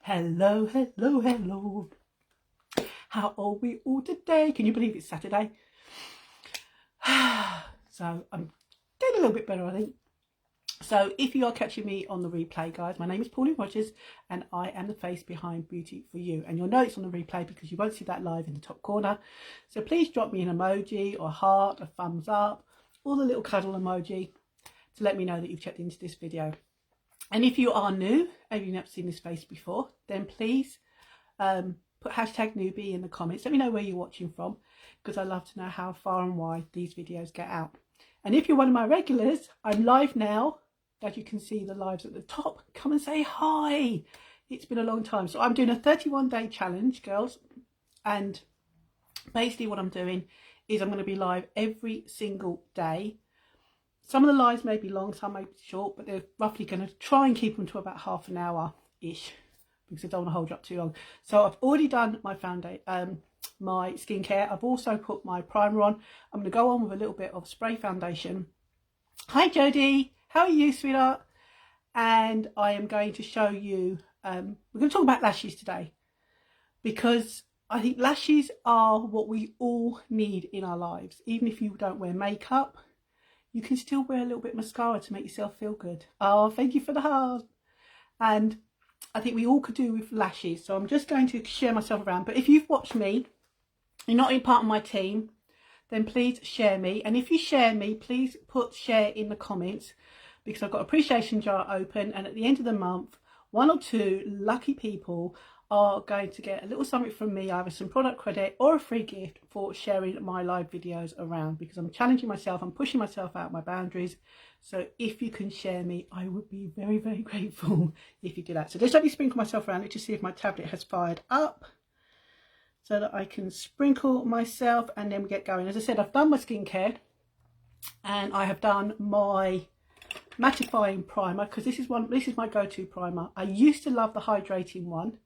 Hello, hello, hello. How are we all today? Can you believe it's Saturday? So I'm getting a little bit better, I think. So if you are catching me on the replay, guys, my name is Pauline Rogers and I am the face behind Beauty for You. And you'll know it's on the replay because you won't see that live in the top corner. So please drop me an emoji or a heart, a thumbs up, or the little cuddle emoji to let me know that you've checked into this video. And if you are new and you've never seen this face before, then please put hashtag newbie in the comments. Let me know where you're watching from, because I love to know how far and wide these videos get out. And if you're one of my regulars, I'm live now. As you can see the lives at the top, come and say hi. It's been a long time. So I'm doing a 31-day challenge, girls. And basically what I'm doing is I'm going to be live every single day. Some of the lives may be long, some may be short, but they're roughly going to try and keep them to about half an hour-ish, because I don't want to hold you up too long. So I've already done my my skincare. I've also put my primer on. I'm going to go on with a little bit of spray foundation. Hi Jodie, how are you, sweetheart? And I am going to show you, we're going to talk about lashes today, because I think lashes are what we all need in our lives. Even if you don't wear makeup, you can still wear a little bit of mascara to make yourself feel good. Oh, thank you for the heart. And I think we all could do with lashes. So I'm just going to share myself around. But if you've watched me, you're not in part of my team, then please share me. And if you share me, please put share in the comments, because I've got appreciation jar open. And at the end of the month, 1 or 2 lucky people are going to get a little something from me, either some product credit or a free gift for sharing my live videos around, because I'm challenging myself, I'm pushing myself out my boundaries. So if you can share me, I would be very, very grateful if you do that. So just let me sprinkle myself around. Let's just see if my tablet has fired up so that I can sprinkle myself, and then we get going. As I said, I've done my skincare and I have done my mattifying primer, because this is my go-to primer. I used to love the hydrating one,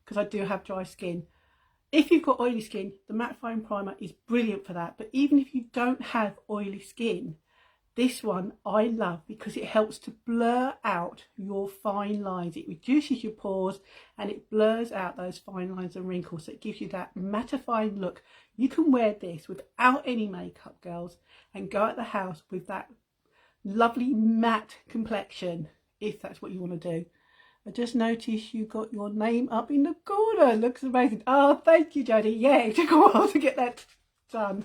because I do have dry skin. If you've got oily skin, the mattifying primer is brilliant for that. But even if you don't have oily skin, this one I love, because it helps to blur out your fine lines. It reduces your pores and it blurs out those fine lines and wrinkles. So it gives you that mattifying look. You can wear this without any makeup, girls, and go out the house with that lovely matte complexion, if that's what you want to do. I just noticed you got your name up in the corner. Looks amazing. Oh, thank you, Jodie. Yeah, it took a while to get that done.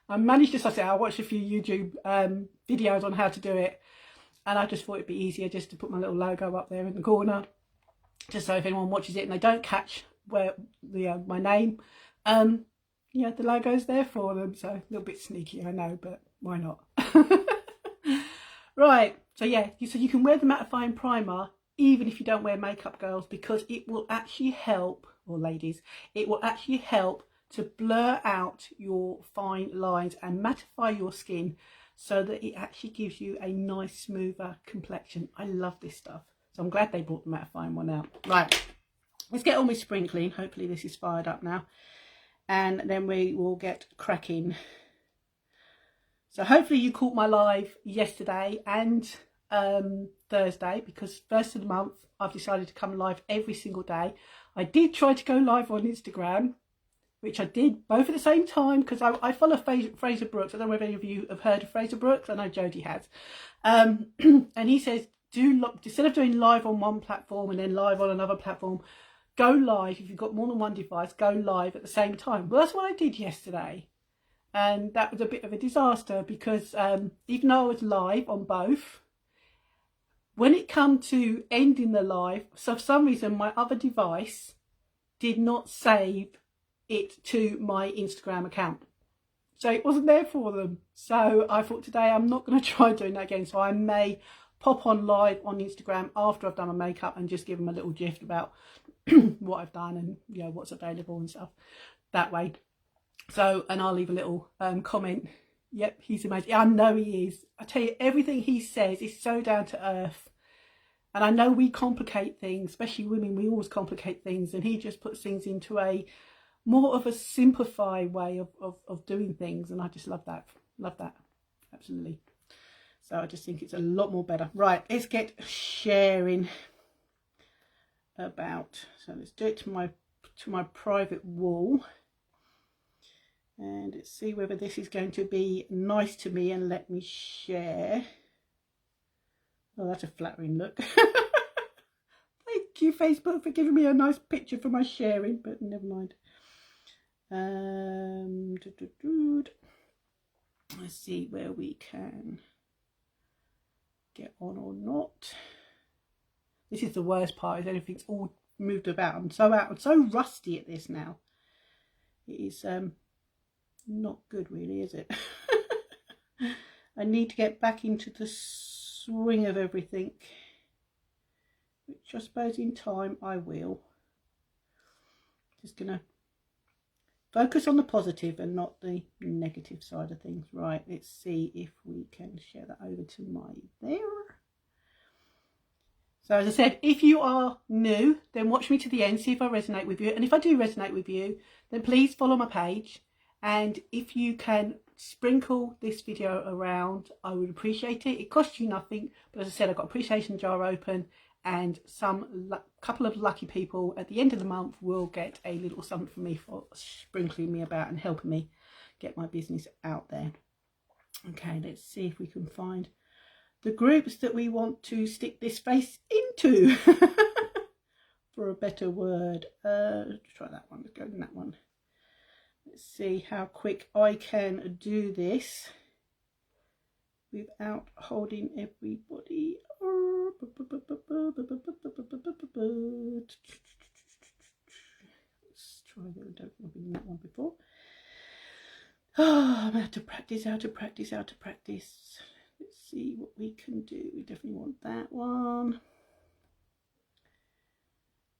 I managed to suss it out. I watched a few YouTube videos on how to do it, and I just thought it'd be easier just to put my little logo up there in the corner, just so if anyone watches it and they don't catch where my name, yeah, the logo's there for them. So a little bit sneaky, I know, but why not? Right. So yeah, so you can wear the mattifying primer even if you don't wear makeup, girls, because it will actually help, or ladies, it will actually help to blur out your fine lines and mattify your skin, so that it actually gives you a nice, smoother complexion. I love this stuff. So I'm glad they brought the mattifying one out. Right, let's get on with sprinkling. Hopefully this is fired up now, and then we will get cracking. So hopefully you caught my live yesterday and Thursday, because first of the month I've decided to come live every single day. I did try to go live on Instagram, which I did both at the same time, because I follow Fraser Brooks. I don't know if any of you have heard of Fraser Brooks. I know Jodie has. And he says, instead of doing live on one platform and then live on another platform, go live. If you've got more than one device, go live at the same time. Well, that's what I did yesterday. And that was a bit of a disaster, because even though I was live on both, when it come to ending the live, so for some reason my other device did not save it to my Instagram account. So it wasn't there for them. So I thought today I'm not going to try doing that again. So I may pop on live on Instagram after I've done my makeup and just give them a little gist about what I've done and, you know, what's available and stuff that way. So, and I'll leave a little comment. Yep, he's amazing. I know he is. I tell you, everything he says is so down to earth. And I know we complicate things, especially women. We always complicate things. And he just puts things into a more of a simplified way of doing things. And I just love that. Love that. Absolutely. So I just think it's a lot more better. Right, let's get sharing. about. So let's do it to my private wall, and let's see whether this is going to be nice to me and let me share. Oh, that's a flattering look. Thank you, Facebook, for giving me a nice picture for my sharing, but never mind. Let's see where we can get on or not. This is the worst part, is everything's all moved about. I'm so rusty at this now. It is not good, really, is it? I need to get back into the swing of everything, which I suppose in time I will. Just gonna focus on the positive and not the negative side of things. Right, let's see if we can share that over to my there. So as I said, if you are new, then watch me to the end, see if I resonate with you. And if I do resonate with you, then please follow my page. And if you can sprinkle this video around, I would appreciate it. It costs you nothing, but as I said, I've got appreciation jar open, and couple of lucky people at the end of the month will get a little something from me for sprinkling me about and helping me get my business out there. Okay, let's see if we can find the groups that we want to stick this face into. For a better word. Let's try that one. Let's go in that one. Let's see how quick I can do this without holding everybody. Let's try that. I don't think I've been in that one before. Oh, I'm going to have to practice. Let's see what we can do. We definitely want that one.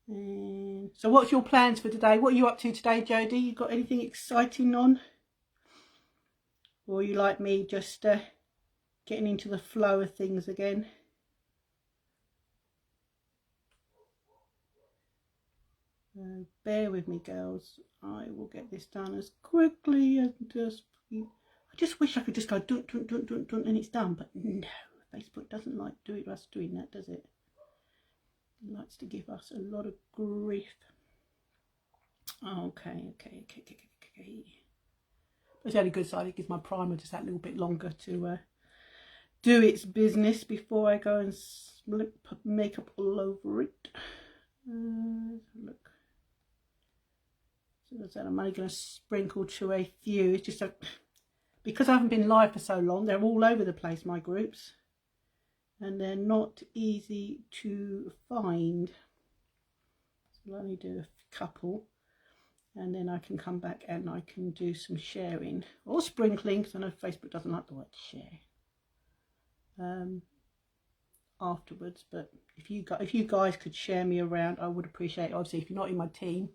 And so what's your plans for today? What are you up to today, Jodie? You got anything exciting on? Or are you like me, just getting into the flow of things again? Bear with me, girls. I will get this done as quickly as I just wish I could just go dun dun dun dun dun and it's done, but no, Facebook doesn't like us doing that, does it? It likes to give us a lot of grief. Okay. It's the only good side, it gives my primer just that little bit longer to do its business before I go and put makeup all over it. Look. So as I said, I'm only going to sprinkle to a few. It's just because I haven't been live for so long, they're all over the place, my groups. And they're not easy to find. So I'll only do a couple. And then I can come back and I can do some sharing. Or sprinkling, because I know Facebook doesn't like the word share. Afterwards. But if you guys could share me around, I would appreciate it. Obviously, if you're not in my team.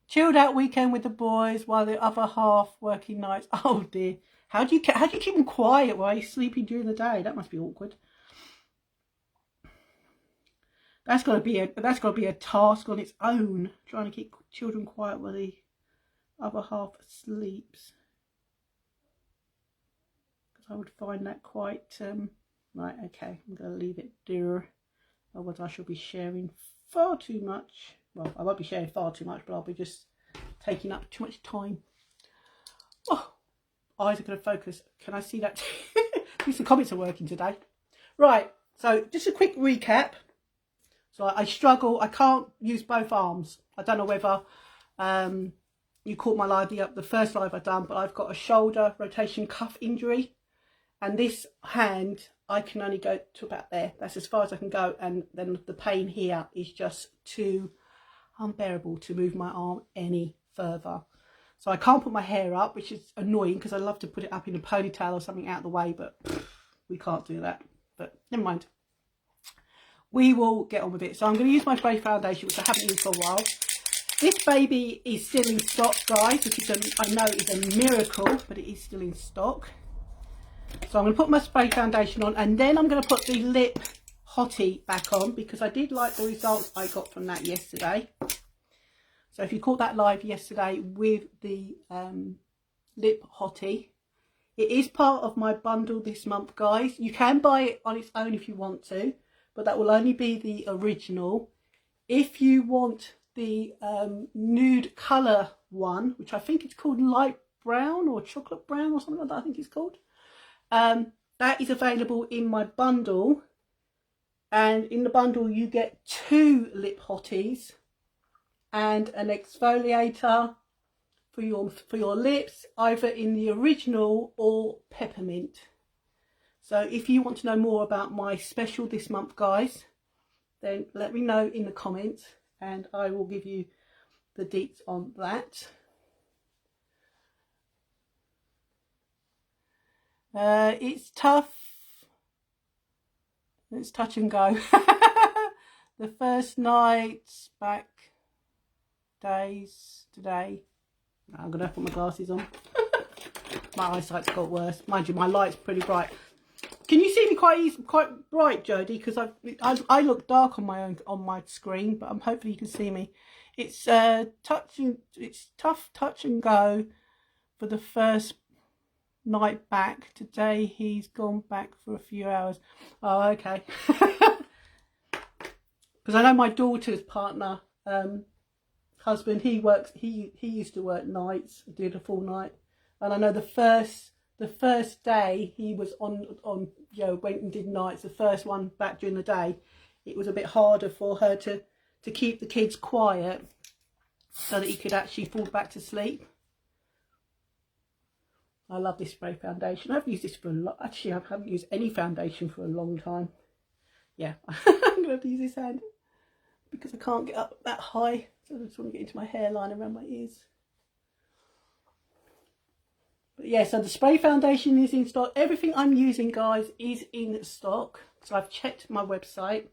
Chilled out weekend with the boys while the other half working nights. Oh dear. How do you keep them quiet while you're sleeping during the day? That must be awkward. That's got to be a task on its own, trying to keep children quiet while the other half sleeps. Because I would find that quite right. Okay, I'm going to leave it there. Otherwise, I shall be sharing far too much. Well, I won't be sharing far too much, but I'll be just taking up too much time. Oh, eyes are going to focus. Can I see that? At least the comments are working today. Right. So just a quick recap. So I struggle. I can't use both arms. I don't know whether you caught my live, the first live I've done, but I've got a shoulder rotation cuff injury. And this hand, I can only go to about there. That's as far as I can go. And then the pain here is just too unbearable to move my arm any further. So I can't put my hair up, which is annoying because I love to put it up in a ponytail or something out of the way, but we can't do that. But never mind. We will get on with it. So I'm going to use my Spray foundation, which I haven't used for a while. This baby is still in stock, guys, which is I know is a miracle, but it is still in stock. So I'm going to put my Spray foundation on, and then I'm going to put the Lip Hottie back on, because I did like the results I got from that yesterday. So if you caught that live yesterday with the Lip Hottie, it is part of my bundle this month, guys. You can buy it on its own if you want to, but that will only be the original. If you want the nude colour one, which I think it's called light brown or chocolate brown or something like that, I think it's called, that is available in my bundle. And in the bundle you get 2 lip hotties and an exfoliator for your lips, either in the original or peppermint. So if you want to know more about my special this month, guys, then let me know in the comments and I will give you the deets on that. It's tough. It's touch and go. The first night back days today. I'm going to put my glasses on. My eyesight's got worse. Mind you, my light's pretty bright. Can you see me quite bright, Jodie? Because I look dark on my screen, but hopefully you can see me. It's tough touch and go for the first night back. Today he's gone back for a few hours. Oh, okay. Because I know my daughter's partner, husband, he used to work nights, did a full night, and I know the first day he was on went and did nights, the first one back during the day, it was a bit harder for her to keep the kids quiet so that he could actually fall back to sleep. I love this spray foundation. I've used this for a lot. Actually, I haven't used any foundation for a long time. Yeah, I'm going to have to use this hand because I can't get up that high. So I just want to get into my hairline around my ears. But yeah, so the spray foundation is in stock. Everything I'm using, guys, is in stock. So I've checked my website.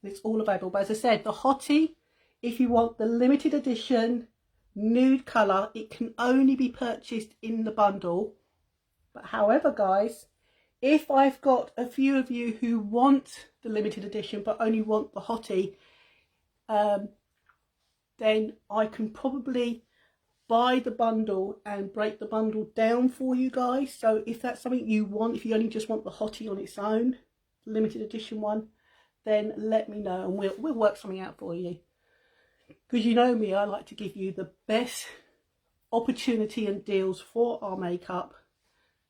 It's all available. But as I said, the hottie, if you want the limited edition nude colour, it can only be purchased in the bundle. But however, guys, if I've got a few of you who want the limited edition but only want the hottie, then I can probably buy the bundle and break the bundle down for you guys. So if that's something you want, if you only just want the hottie on its own, limited edition one, then let me know and we'll work something out for you. Because you know me, I like to give you the best opportunity and deals for our makeup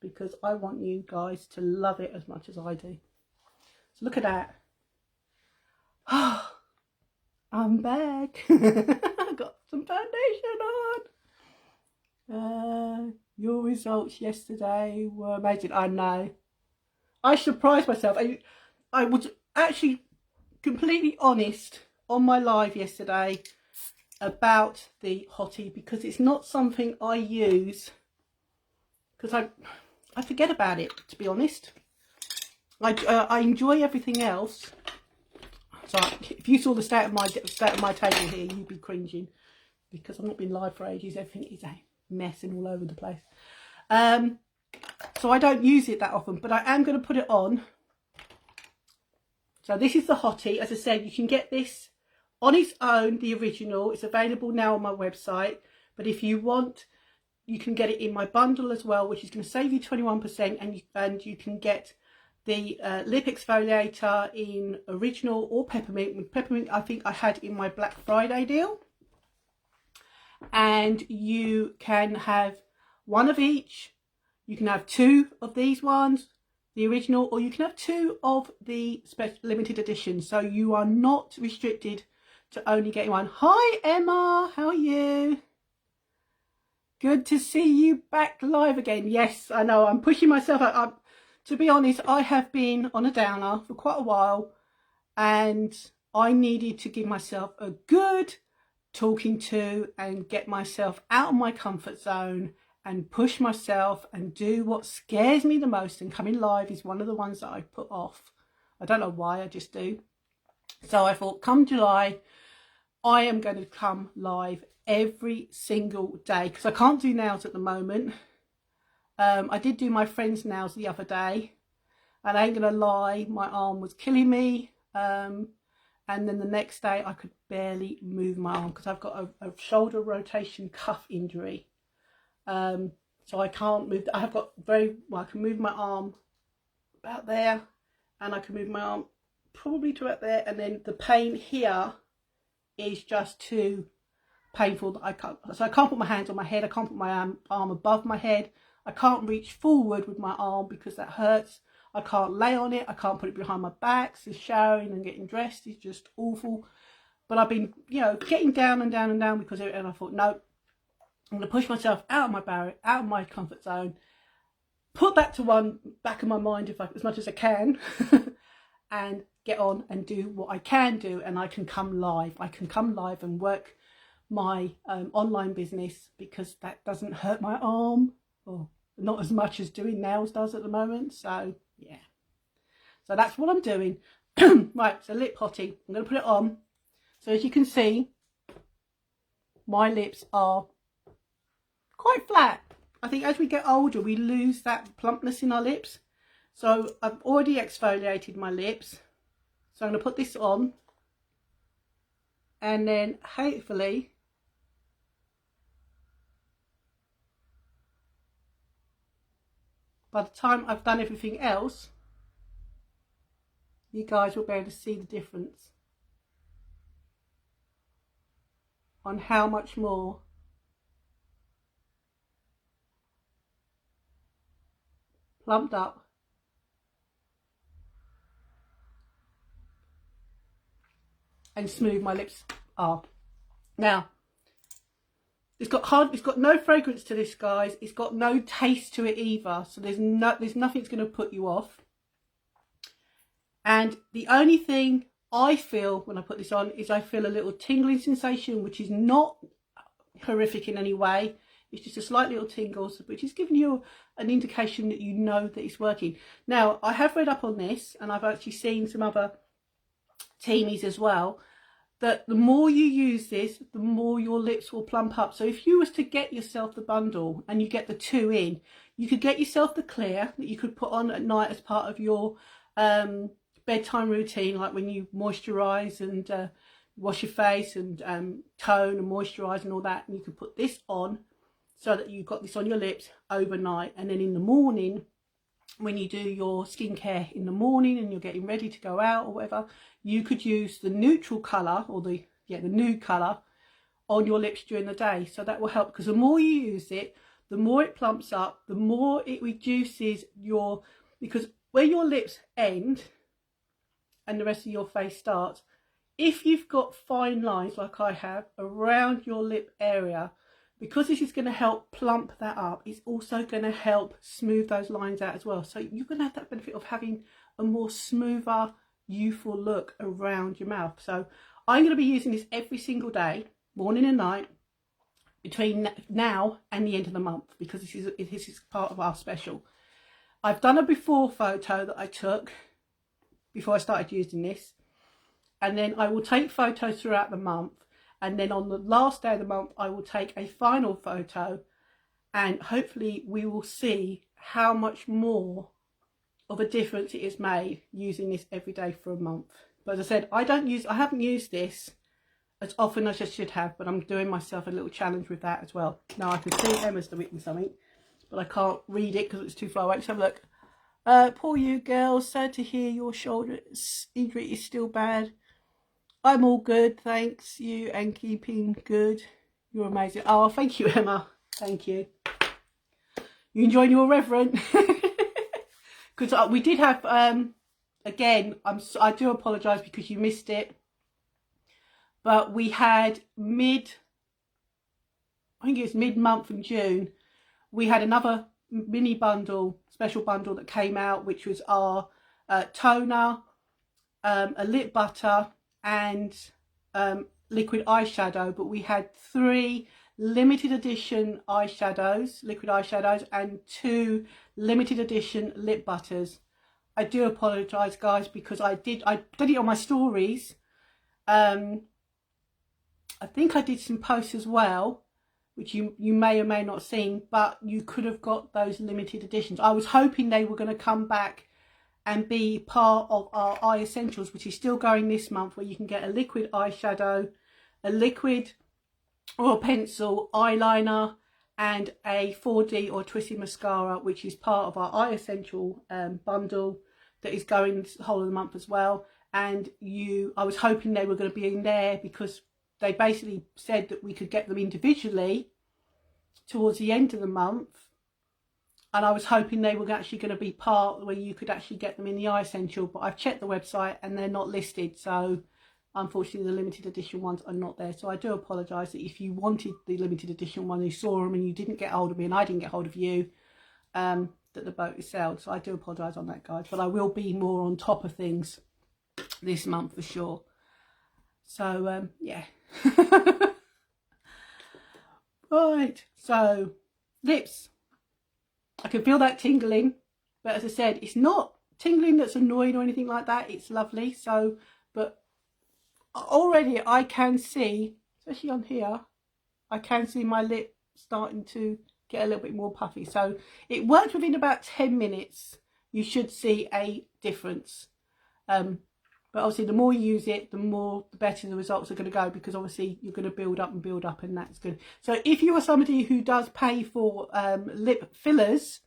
because I want you guys to love it as much as I do. So look at that. Oh, I'm back. I got some foundation on. Your results yesterday were amazing. I know. I surprised myself. I was actually completely honest on my live yesterday about the hottie because it's not something I use because I forget about it, to be honest. I enjoy everything else. So if you saw the state of my table here, you'd be cringing because I've not been live for ages. Everything is a mess and all over the place. So I don't use it that often, but I am going to put it on. So this is the hottie. As I said, you can get this on its own, the original. It's available now on my website. But if you want, you can get it in my bundle as well, which is going to save you 21%. And you can get the lip exfoliator in original or peppermint. With peppermint, I think I had in my Black Friday deal. And you can have one of each. You can have 2 of these ones, the original, or you can have 2 of the limited edition. So you are not restricted to only getting one. Hi Emma, how are you? Good to see you back live again. Yes, I know, I'm pushing myself out. To be honest, I have been on a downer for quite a while and I needed to give myself a good talking to and get myself out of my comfort zone and push myself and do what scares me the most, and coming live is one of the ones that I put off. I don't know why, I just do. So I thought come July, I am going to come live every single day because I can't do nails at the moment. I did do my friend's nails the other day and I ain't gonna lie, my arm was killing me. And then the next day I could barely move my arm because I've got a shoulder rotation cuff injury. So I can't move. I have got I can move my arm about there and I can move my arm probably to about there, and then the pain here is just too painful that I can't. So I can't put my hands on my head. I can't put my arm above my head. I can't reach forward with my arm because that hurts. I can't lay on it. I can't put it behind my back. So showering and getting dressed is just awful. But I've been, you know, getting down and down and down because of it. And I thought, no, I'm going to push myself out of my barrier, out of my comfort zone. Put that to one back of my mind as much as I can. And get on and do what I can do. And I can come live. I can come live and work my online business because that doesn't hurt my arm. Or not as much as doing nails does at the moment. So yeah, so that's what I'm doing. Right, so lip potting, I'm going to put it on. So as you can see, my lips are quite flat. I think as we get older we lose that plumpness in our lips. So I've already exfoliated my lips, so I'm going to put this on, and then hopefully by the time I've done everything else, you guys will be able to see the difference on how much more plumped up and smooth my lips are. Now, it's got no fragrance to this, guys. It's got no taste to it either. So there's nothing's going to put you off. And the only thing I feel when I put this on is I feel a little tingling sensation, which is not horrific in any way. It's just a slight little tingle, which is giving you an indication that you know that it's working. Now, I have read up on this, and I've actually seen some other teamies as well, that the more you use this, the more your lips will plump up. So if you was to get yourself the bundle and you get the 2 in, you could get yourself the clear that you could put on at night as part of your bedtime routine, like when you moisturize and wash your face and tone and moisturize and all that. And you could put this on so that you've got this on your lips overnight, and then in the morning, when you do your skincare in the morning and you're getting ready to go out or whatever, you could use the neutral colour, or the nude colour on your lips during the day. So that will help, because the more you use it, the more it plumps up, the more it reduces your, because where your lips end and the rest of your face starts, if you've got fine lines like I have around your lip area, because this is going to help plump that up, it's also going to help smooth those lines out as well. So you're going to have that benefit of having a more smoother, youthful look around your mouth. So I'm going to be using this every single day, morning and night, between now and the end of the month, because this is part of our special. I've done a before photo that I took before I started using this, and then I will take photos throughout the month. And then on the last day of the month, I will take a final photo, and hopefully we will see how much more of a difference it has made using this every day for a month. But as I said, I haven't used this as often as I should have, but I'm doing myself a little challenge with that as well. Now I can see Emma's written something, but I can't read it because it's too far away. Let's have a look. Poor you girls, sad to hear your shoulder injury is still bad. I'm all good, thanks. You and keeping good. You're amazing. Oh, thank you, Emma. Thank you. You enjoying your reverend? Because we did have, again, I do apologise because you missed it. But we had I think it was mid-month in June, we had another mini bundle, special bundle that came out, which was our toner, a lip butter, and liquid eyeshadow. But we had 3 limited edition eyeshadows, liquid eyeshadows, and 2 limited edition lip butters. I do apologise, guys, because I did it on my stories. I think I did some posts as well, which you may or may not have seen, but you could have got those limited editions. I was hoping they were going to come back and be part of our eye essentials, which is still going this month, where you can get a liquid eyeshadow, a liquid or a pencil eyeliner, and a 4D or twisted mascara, which is part of our eye essential bundle that is going the whole of the month as well. And I was hoping they were going to be in there, because they basically said that we could get them individually towards the end of the month, and I was hoping they were actually going to be part where you could actually get them in the Eye Essential, but I've checked the website and they're not listed, so unfortunately the limited edition ones are not there. So I do apologise that if you wanted the limited edition one, you saw them and you didn't get hold of me and I didn't get hold of you, that the boat is sold. So I do apologise on that, guys, but I will be more on top of things this month for sure. So yeah. Right, so lips, I can feel that tingling, but as I said, it's not tingling that's annoying or anything like that. It's lovely. So, but already I can see, especially on here, I can see my lip starting to get a little bit more puffy. So it worked within about 10 minutes. You should see a difference. But obviously the more you use it, the better the results are going to go, because obviously you're going to build up, and that's good. So if you are somebody who does pay for lip fillers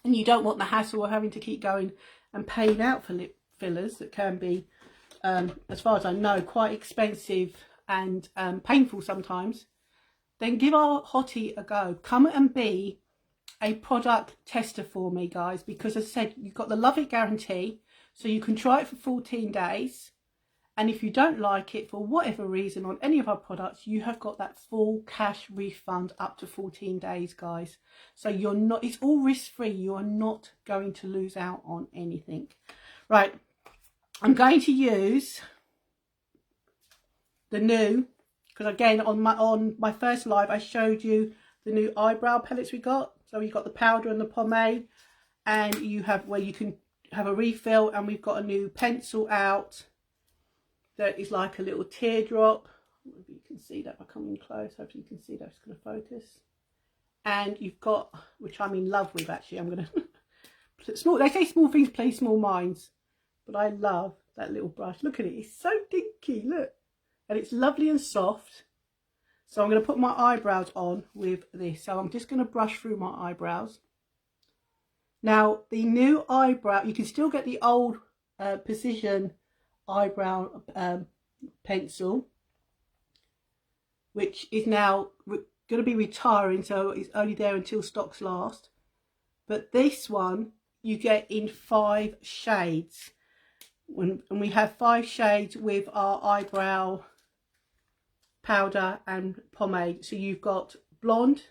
and you don't want the hassle of having to keep going and paying out for lip fillers that can be, as far as I know, quite expensive and painful sometimes, then give our hottie a go. Come and be a product tester for me, guys, because as I said, you've got the Love It guarantee. So you can try it for 14 days. And if you don't like it for whatever reason on any of our products, you have got that full cash refund up to 14 days, guys. So you're not, it's all risk-free. You are not going to lose out on anything. Right. I'm going to use the new, because again, on my first live, I showed you the new eyebrow palettes we got. So you've got the powder and the pomade, and you have where you can have a refill, and we've got a new pencil out that is like a little teardrop. Maybe you can see that if I come in close. Hopefully you can see that. It's going to focus. And you've got, which I'm in love with actually, I'm going to small, they say small things play small minds, but I love that little brush. Look at it, it's so dinky, look, and it's lovely and soft. So I'm going to put my eyebrows on with this. So I'm just going to brush through my eyebrows. Now, the new eyebrow, you can still get the old Precision eyebrow pencil, which is now going to be retiring, so it's only there until stocks last. But this one, you get in 5 shades. And we have 5 shades with our eyebrow powder and pomade. So you've got blonde,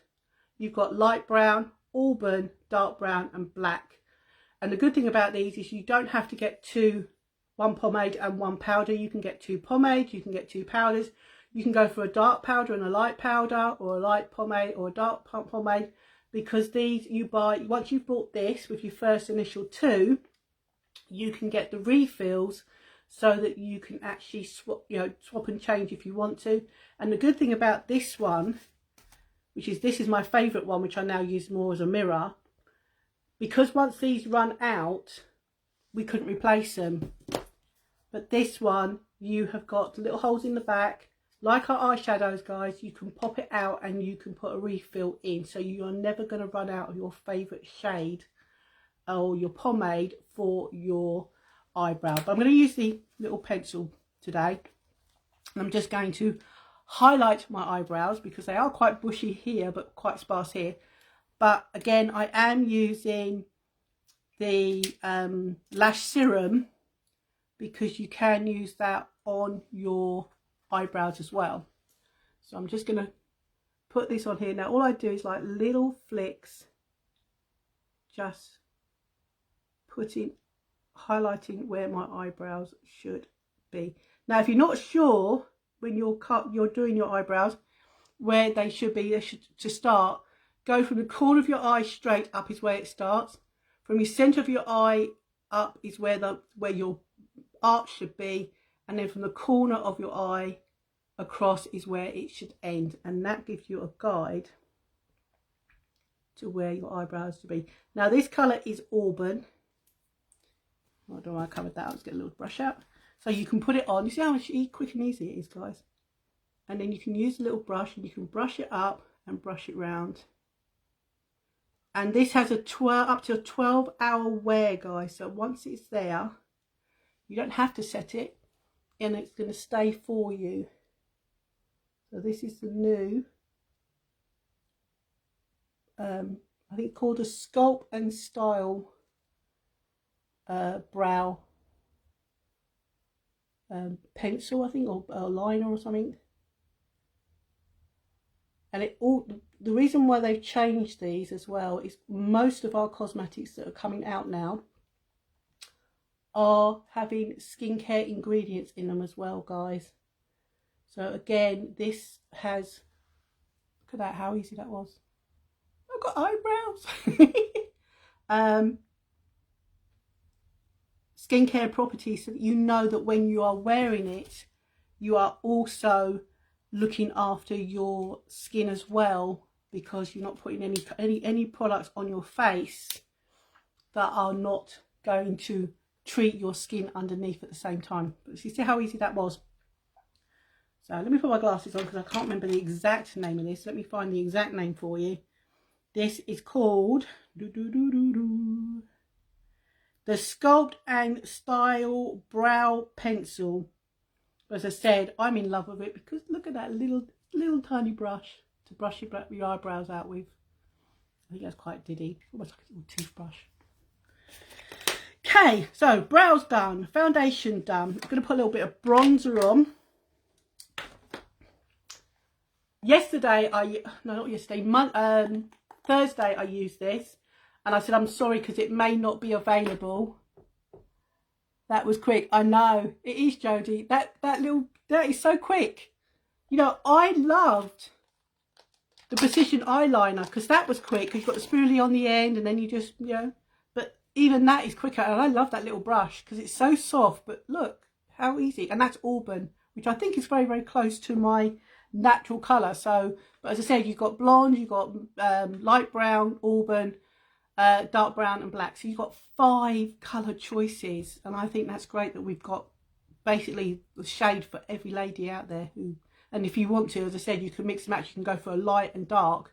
you've got light brown, auburn, dark brown and black. And the good thing about these is you don't have to get one pomade and one powder. You can get 2 pomades, you can get 2 powders, you can go for a dark powder and a light powder, or a light pomade or a dark pomade, because these you buy, once you've bought this with your first initial 2, you can get the refills so that you can actually swap and change if you want to. And the good thing about this one, this is my favourite one, which I now use more as a mirror, because once these run out, we couldn't replace them. But this one, you have got little holes in the back, like our eyeshadows, guys. You can pop it out and you can put a refill in, so you're never going to run out of your favourite shade or your pomade for your eyebrow. But I'm going to use the little pencil today, and I'm just going to highlight my eyebrows because they are quite bushy here but quite sparse here. But again, I am using the Lash serum, because you can use that on your eyebrows as well. So I'm just going to put this on here. Now all I do is like little flicks, just highlighting where my eyebrows should be. Now if you're not sure when you're doing your eyebrows where they should be, to start, go from the corner of your eye straight up is where it starts. From your centre of your eye up is where your arch should be, and then from the corner of your eye across is where it should end, and that gives you a guide to where your eyebrows should be. Now this colour is auburn. I don't know why I covered that. Let's get a little brush out. So you can put it on. You see how much quick and easy it is, guys? And then you can use a little brush and you can brush it up and brush it round. And this has up to a 12-hour wear, guys. So once it's there, you don't have to set it, and it's going to stay for you. So this is the new, I think called a Sculpt and Style brow pencil, I think, or liner or something. And it all, the reason why they've changed these as well is most of our cosmetics that are coming out now are having skincare ingredients in them as well, guys. So again, this has, look at that, how easy that was. I've got eyebrows. Skincare properties, so that you know that when you are wearing it, you are also looking after your skin as well, because you're not putting any products on your face that are not going to treat your skin underneath at the same time. But you see how easy that was. So let me put my glasses on because I can't remember the exact name of this. Let me find the exact name for you. This is called the Sculpt and Style Brow Pencil. As I said, I'm in love with it because look at that little tiny brush to brush your eyebrows out with. I think that's quite diddy, almost like a little toothbrush. Okay, so brows done, foundation done. I'm going to put a little bit of bronzer on. Thursday I used this, and I said I'm sorry because it may not be available. That was quick. I know it is, Jodie. That is so quick. You know, I loved the precision eyeliner because that was quick because you've got the spoolie on the end and then you just, you know, but even that is quicker. And I love that little brush because it's so soft, but look how easy. And that's auburn, which I think is very, very close to my natural colour. So, but as I said, you've got blonde, you've got light brown, auburn, dark brown and black. So you've got 5 colour choices, and I think that's great that we've got basically the shade for every lady out there who, and if you want to, as I said, you can mix and match. You can go for a light and dark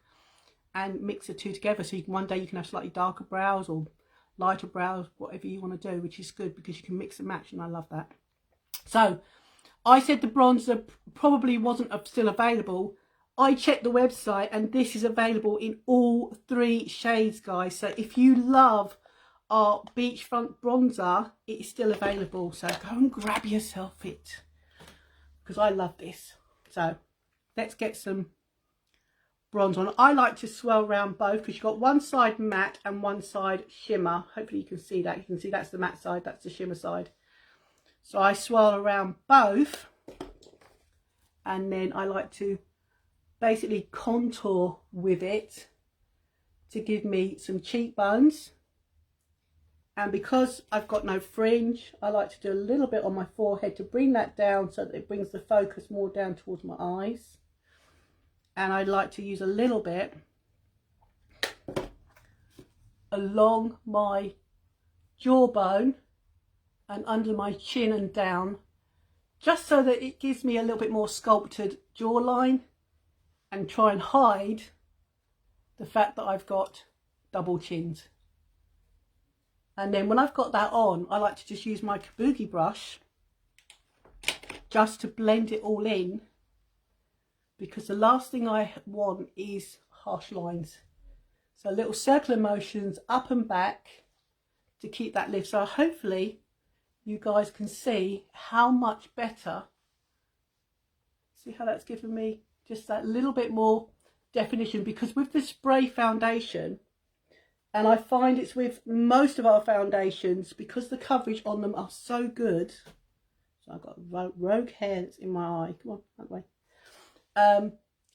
and mix the two together, so you can, one day you can have slightly darker brows or lighter brows, whatever you want to do, which is good because you can mix and match, and I love that. So I said the bronzer probably wasn't still available. I checked the website and this is available in all 3 shades, guys. So if you love our beachfront bronzer, it is still available. So go and grab yourself it because I love this. So let's get some bronze on. I like to swirl around both because you've got one side matte and one side shimmer. Hopefully you can see that. You can see that's the matte side, that's the shimmer side. So I swirl around both, and then I like to basically contour with it to give me some cheekbones. And because I've got no fringe, I like to do a little bit on my forehead to bring that down so that it brings the focus more down towards my eyes. And I like to use a little bit along my jawbone and under my chin and down, just so that it gives me a little bit more sculpted jawline and try and hide the fact that I've got double chins. And then when I've got that on, I like to just use my kabuki brush just to blend it all in, because the last thing I want is harsh lines. So little circular motions up and back to keep that lift. So hopefully you guys can see how much better, see how that's given me just that little bit more definition, because with the spray foundation, and I find it's with most of our foundations, because the coverage on them are so good. So I've got rogue hair that's in my eye, come on, that way.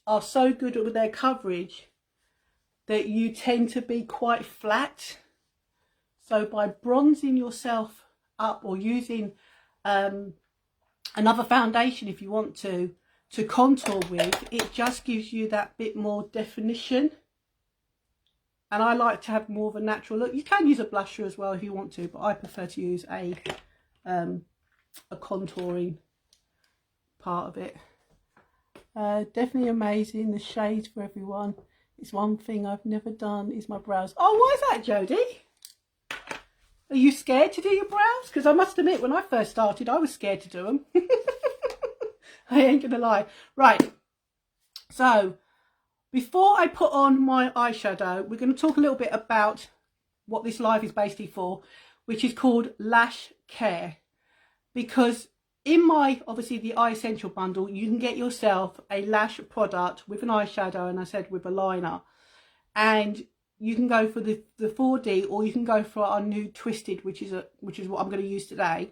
Are so good with their coverage that you tend to be quite flat. So by bronzing yourself up or using another foundation if you want to contour with, it just gives you that bit more definition. And I like to have more of a natural look. You can use a blusher as well if you want to, but I prefer to use a contouring part of it. Definitely amazing, the shades for everyone. It's one thing I've never done is my brows. Oh, why is that, Jodie? Are you scared to do your brows? Because I must admit, when I first started, I was scared to do them. I ain't gonna lie. Right, So before I put on my eyeshadow, we're going to talk a little bit about what this live is basically for, which is called Lash Care. Because in my, obviously, the Eye Essential bundle, you can get yourself a lash product with an eyeshadow, and I said with a liner. And you can go for the 4D, or you can go for our new Twisted, which is what I'm going to use today.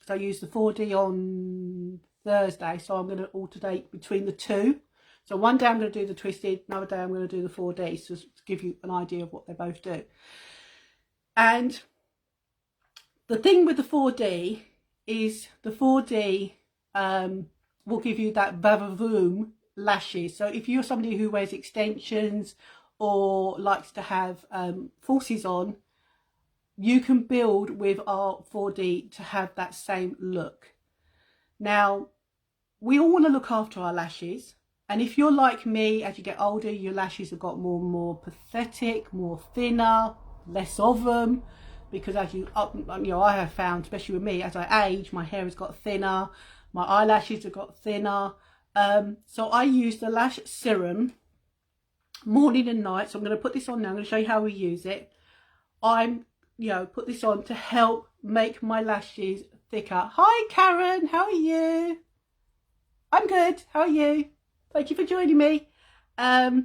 So I used the 4D on Thursday, so I'm going to alternate between the two. So one day I'm going to do the Twisted, another day I'm going to do the 4D, so to give you an idea of what they both do. And the thing with the 4D is the 4D will give you that vavavoom lashes. So if you're somebody who wears extensions or likes to have falsies on, you can build with our 4D to have that same look. Now, we all want to look after our lashes. And if you're like me, as you get older, your lashes have got more and more pathetic, more thinner, less of them. Because as you know, I have found, especially with me, as I age, my hair has got thinner, my eyelashes have got thinner. So I use the Lash Serum morning and night. So I'm going to put this on now. I'm going to show you how we use it. Put this on to help make my lashes thicker. Hi, Karen. How are you? I'm good. How are you? Thank you for joining me. So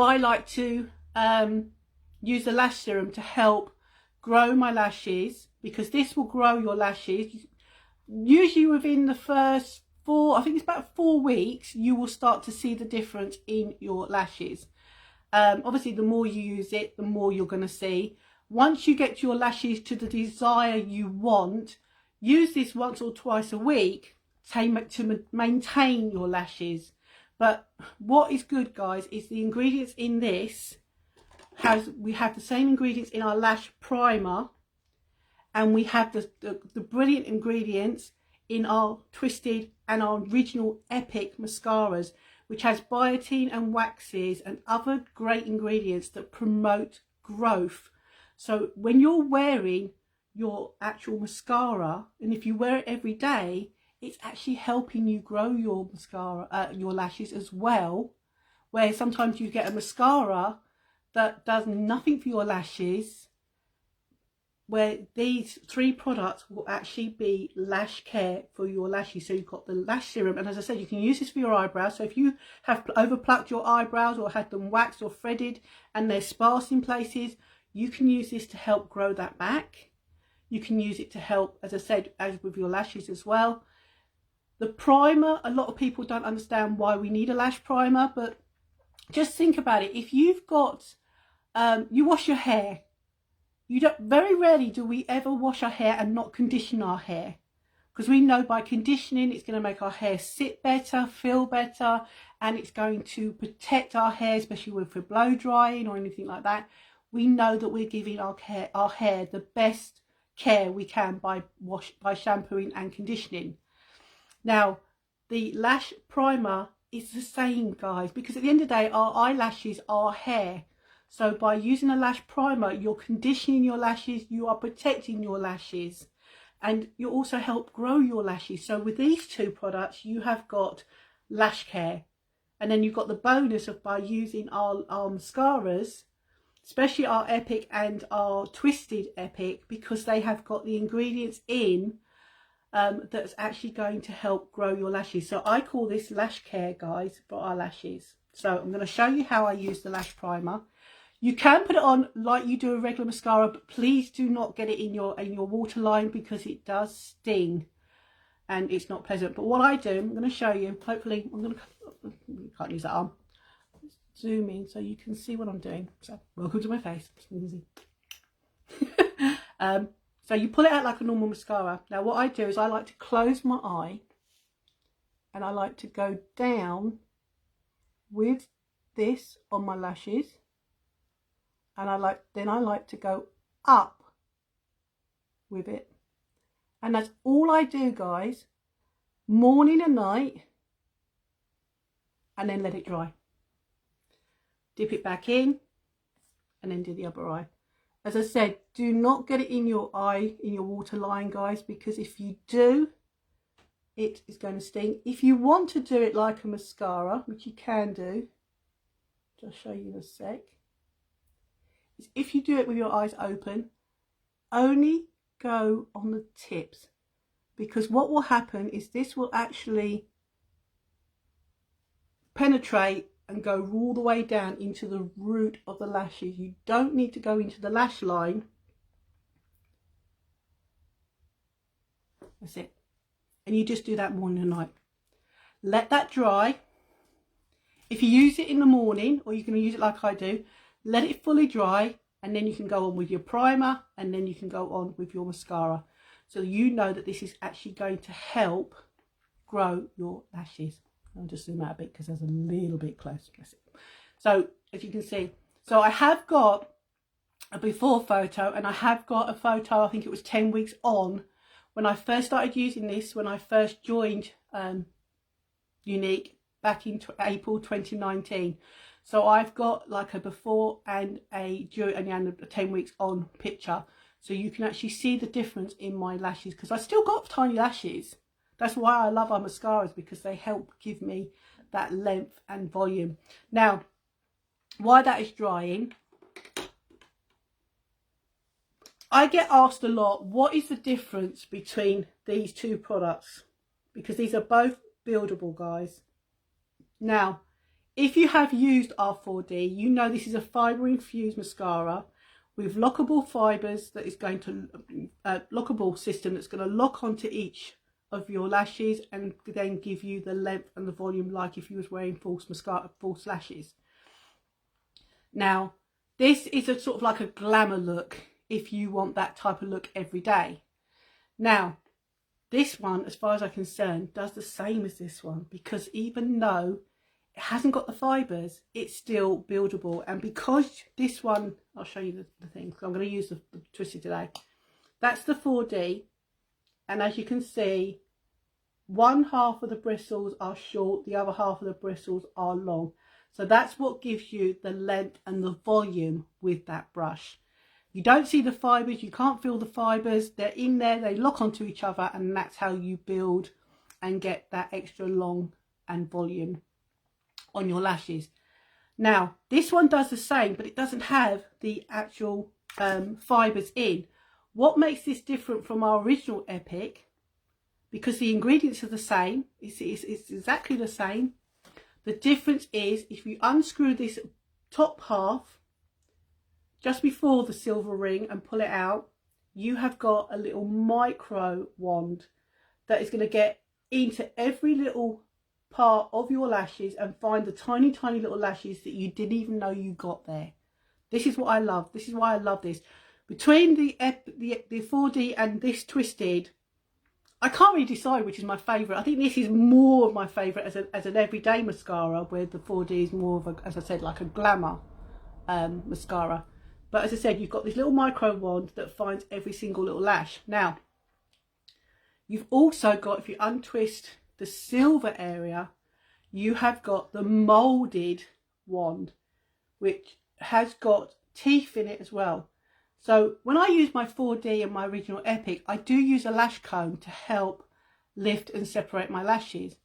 I like to use the Lash Serum to help grow my lashes, because this will grow your lashes. Usually within the first I think it's about 4 weeks, you will start to see the difference in your lashes. Obviously, the more you use it, the more you're going to see. Once you get your lashes to the desire you want, use this once or twice a week to maintain your lashes. But what is good, guys, is the ingredients in this. We have the same ingredients in our lash primer, and we have the brilliant ingredients in our Twisted and our original Epic mascaras, which has biotin and waxes and other great ingredients that promote growth. So when you're wearing your actual mascara, and if you wear it every day, it's actually helping you grow your mascara, your lashes as well. Where sometimes you get a mascara that does nothing for your lashes, where these 3 products will actually be lash care for your lashes. So you've got the Lash Serum, and as I said, you can use this for your eyebrows. So if you have overplucked your eyebrows or had them waxed or threaded and they're sparse in places, you can use this to help grow that back. You can use it to help, as I said, as with your lashes as well. The primer, a lot of people don't understand why we need a lash primer, but just think about it. If you've got, you wash your hair, very rarely do we ever wash our hair and not condition our hair, because we know by conditioning it's going to make our hair sit better, feel better, and it's going to protect our hair, especially if we're blow drying or anything like that. We know that we're giving our hair the best care we can by shampooing and conditioning. Now, the lash primer is the same, guys, because at the end of the day, our eyelashes are hair. So by using a lash primer, you're conditioning your lashes, you are protecting your lashes, and you also help grow your lashes. So with these 2 products, you have got lash care. And then you've got the bonus of, by using our mascaras, especially our Epic and our Twisted Epic, because they have got the ingredients in that's actually going to help grow your lashes. So I call this lash care, guys, for our lashes. So I'm going to show you how I use the lash primer. You can put it on like you do a regular mascara, but please do not get it in your waterline, because it does sting and it's not pleasant. But what I do, I'm going to show you. Hopefully, you can't use that arm. Zoom in so you can see what I'm doing. So welcome to my face. So you pull it out like a normal mascara. Now what I do is I like to close my eye, and I like to go down with this on my lashes. And I like to go up with it. And that's all I do, guys, morning and night, and then let it dry. Dip it back in, and then do the other eye. As I said, do not get it in your eye, in your waterline, guys, because if you do, it is going to sting. If you want to do it like a mascara, which you can do, which I'll show you in a sec, is if you do it with your eyes open, only go on the tips, because what will happen is this will actually penetrate and go all the way down into the root of the lashes. You don't need to go into the lash line. That's it. And you just do that morning and night. Let that dry. If you use it in the morning, or you can use it like I do, let it fully dry, and then you can go on with your primer, and then you can go on with your mascara. So you know that this is actually going to help grow your lashes. I'll just zoom out a bit because there's a little bit close. So as you can see, so I have got a before photo, and I have got a photo, I think it was 10 weeks on, when I first started using this, when I first joined Unique back in April 2019. So I've got like a before and a during and a 10 weeks on picture, so you can actually see the difference in my lashes, because I still got tiny lashes. That's why I love our mascaras, because they help give me that length and volume. Now, while that is drying, I get asked a lot, what is the difference between these two products? Because these are both buildable, guys. Now, if you have used R4D, you know this is a fibre infused mascara with lockable fibres that is going to, lockable system that's going to lock onto each of your lashes and then give you the length and the volume like if you was wearing false mascara, false lashes. Now, this is a sort of like a glamour look if you want that type of look every day. Now, this one, as far as I'm concerned, does the same as this one, because even though it hasn't got the fibres, it's still buildable. And because this one, I'll show you the thing, so I'm going to use the twisted today. That's the 4D, and as you can see, one half of the bristles are short, the other half of the bristles are long. So that's what gives you the length and the volume with that brush. You don't see the fibres, you can't feel the fibres, they're in there, they lock onto each other, and that's how you build and get that extra long and volume on your lashes. Now, this one does the same, but it doesn't have the actual fibres in. What makes this different from our original Epic, because the ingredients are the same, it's exactly the same. The difference is if you unscrew this top half just before the silver ring and pull it out, you have got a little micro wand that is going to get into every little part of your lashes and find the tiny little lashes that you didn't even know you got there. This is what I love. This is why I love this. Between the 4D and this twisted, I can't really decide which is my favourite. I think this is more of my favourite as an everyday mascara, where the 4D is more of a, as I said, like a glamour mascara. But as I said, you've got this little micro wand that finds every single little lash. Now, you've also got, if you untwist the silver area, you have got the moulded wand, which has got teeth in it as well. So when I use my 4D and my original Epic, I do use a lash comb to help lift and separate my lashes.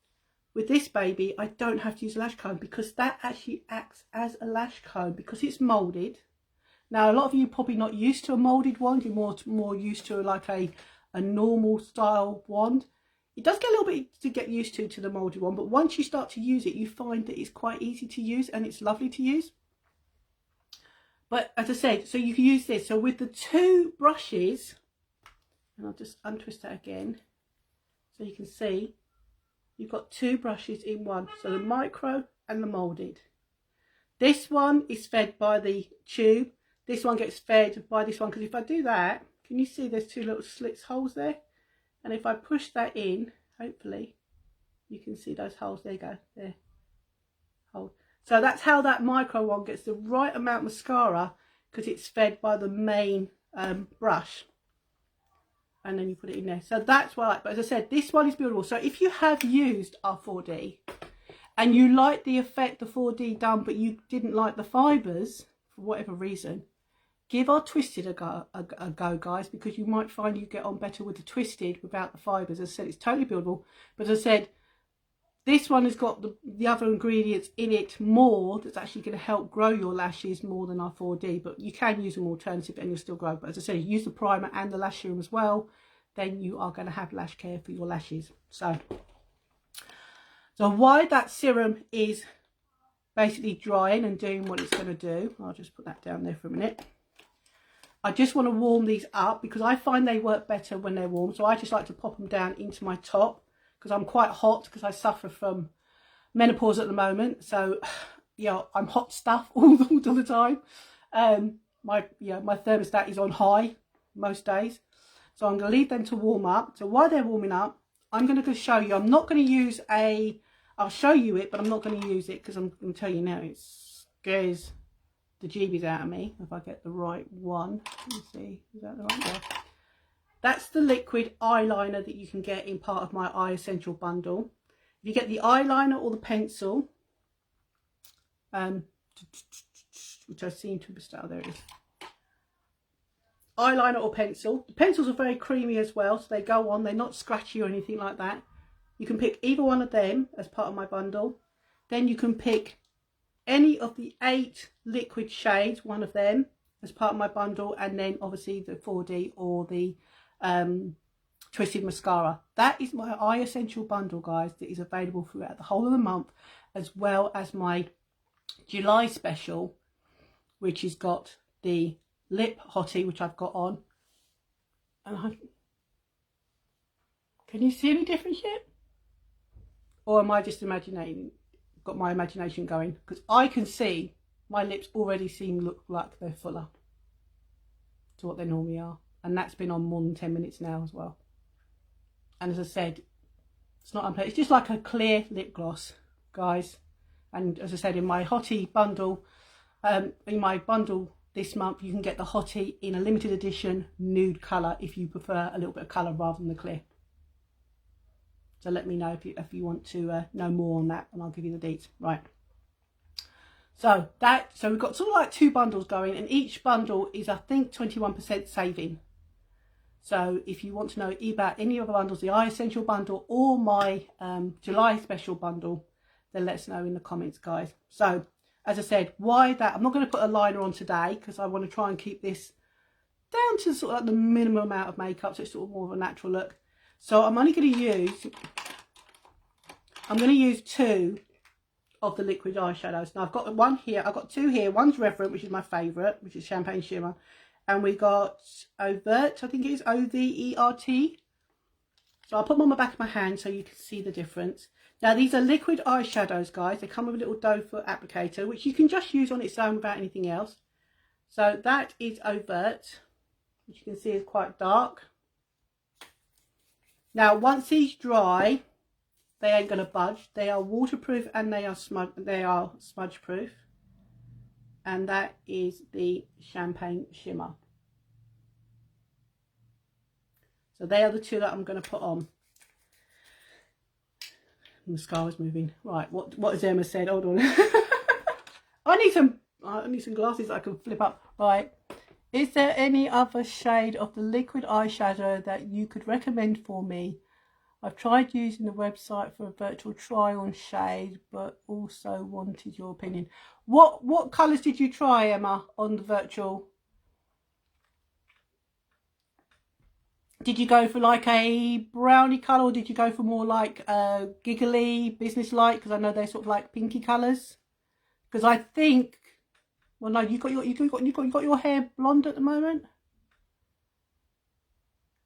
With this baby, I don't have to use a lash comb, because that actually acts as a lash comb because it's moulded. Now, a lot of you are probably not used to a moulded wand. You're more used to like a normal style wand. It does get a little bit to get used to the moulded one, but once you start to use it, you find that it's quite easy to use and it's lovely to use. But as I said, so you can use this. So with the two brushes, and I'll just untwist that again, so you can see you've got two brushes in one. So the micro and the moulded. This one is fed by the tube. This one gets fed by this one, because if I do that, can you see there's two little slits holes there? And if I push that in, hopefully you can see those holes. There you go, there, hold. So that's how that micro one gets the right amount of mascara, because it's fed by the main brush, and then you put it in there. So that's why I like, but as I said, this one is buildable. So if you have used our 4D and you like the effect the 4D done, but you didn't like the fibres for whatever reason, give our twisted a go, guys, because you might find you get on better with the twisted without the fibres. As I said, it's totally buildable, but as I said, this one has got the other ingredients in it more that's actually going to help grow your lashes more than our 4D, but you can use an alternative and you'll still grow. But as I said, use the primer and the lash serum as well, then you are going to have lash care for your lashes. So while that serum is basically drying and doing what it's going to do, I'll just put that down there for a minute. I just want to warm these up because I find they work better when they're warm. So I just like to pop them down into my top because I'm quite hot because I suffer from menopause at the moment. So, yeah, I'm hot stuff all the time. My thermostat is on high most days. So I'm going to leave them to warm up. So while they're warming up, I'm going to show you. I'm not going to use I'll show you it, but I'm not going to use it because I'm going to tell you now it scares the jeebies out of me. If I get the right one. Let's see, is that the right one? That's the liquid eyeliner that you can get in part of my Eye Essential bundle. If you get the eyeliner or the pencil, which I seem to have there it is. Eyeliner or pencil. The pencils are very creamy as well, so they go on. They're not scratchy or anything like that. You can pick either one of them as part of my bundle. Then you can pick any of the 8 liquid shades, one of them as part of my bundle, and then obviously the 4D or the twisted mascara. That is my Eye Essential bundle, guys, that is available throughout the whole of the month, as well as my July special, which has got the lip hottie, which I've got on. And can you see any difference yet? Or am I just got my imagination going? Because I can see my lips already look like they're fuller to what they normally are. And that's been on more than 10 minutes now as well. And as I said, it's not unpleasant. It's just like a clear lip gloss, guys. And as I said, in my hottie bundle, this month, you can get the hottie in a limited edition nude colour if you prefer a little bit of colour rather than the clear. So let me know if you want to know more on that, and I'll give you the deets. Right. So we've got sort of like 2 bundles going, and each bundle is, I think, 21% saving. So if you want to know about any of the bundles, the Eye Essential bundle or my July special bundle, then let us know in the comments, guys. So as I said, why that? I'm not going to put a liner on today because I want to try and keep this down to sort of like the minimum amount of makeup, so it's sort of more of a natural look. So I'm only going to use 2 of the liquid eyeshadows. Now I've got one here, I've got 2 here. One's Reverent, which is my favourite, which is Champagne Shimmer. And we got Overt, I think it is O-V-E-R-T. So I'll put them on the back of my hand so you can see the difference. Now these are liquid eyeshadows, guys. They come with a little doe foot applicator, which you can just use on its own without anything else. So that is Overt, which you can see is quite dark. Now once these dry, they ain't going to budge. They are waterproof and they are smudge proof. And that is the Champagne Shimmer. So they are the 2 that I'm going to put on. The mascara's moving. Right, what has Emma said? Hold on. I need some glasses I can flip up. Right. Is there any other shade of the liquid eyeshadow that you could recommend for me? I've tried using the website for a virtual try on shade, but also wanted your opinion. What colours did you try, Emma, on the virtual? Did you go for like a brownie colour, or did you go for more like giggly, business-like? Because I know they're sort of like pinky colours. Because I think, well, no, you got your hair blonde at the moment.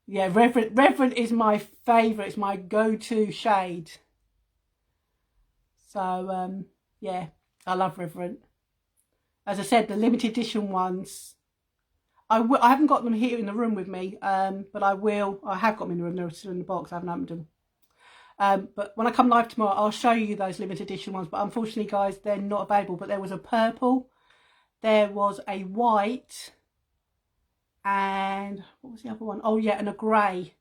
Yeah, Reverent is my favourite. It's my go-to shade. So, yeah, I love Reverent. As I said, the limited edition ones, I haven't got them here in the room with me, but I will. I have got them in the room. They're still in the box. I haven't opened them. But when I come live tomorrow, I'll show you those limited edition ones. But unfortunately, guys, they're not available. But there was a purple. There was a white. And what was the other one? Oh yeah, and a grey.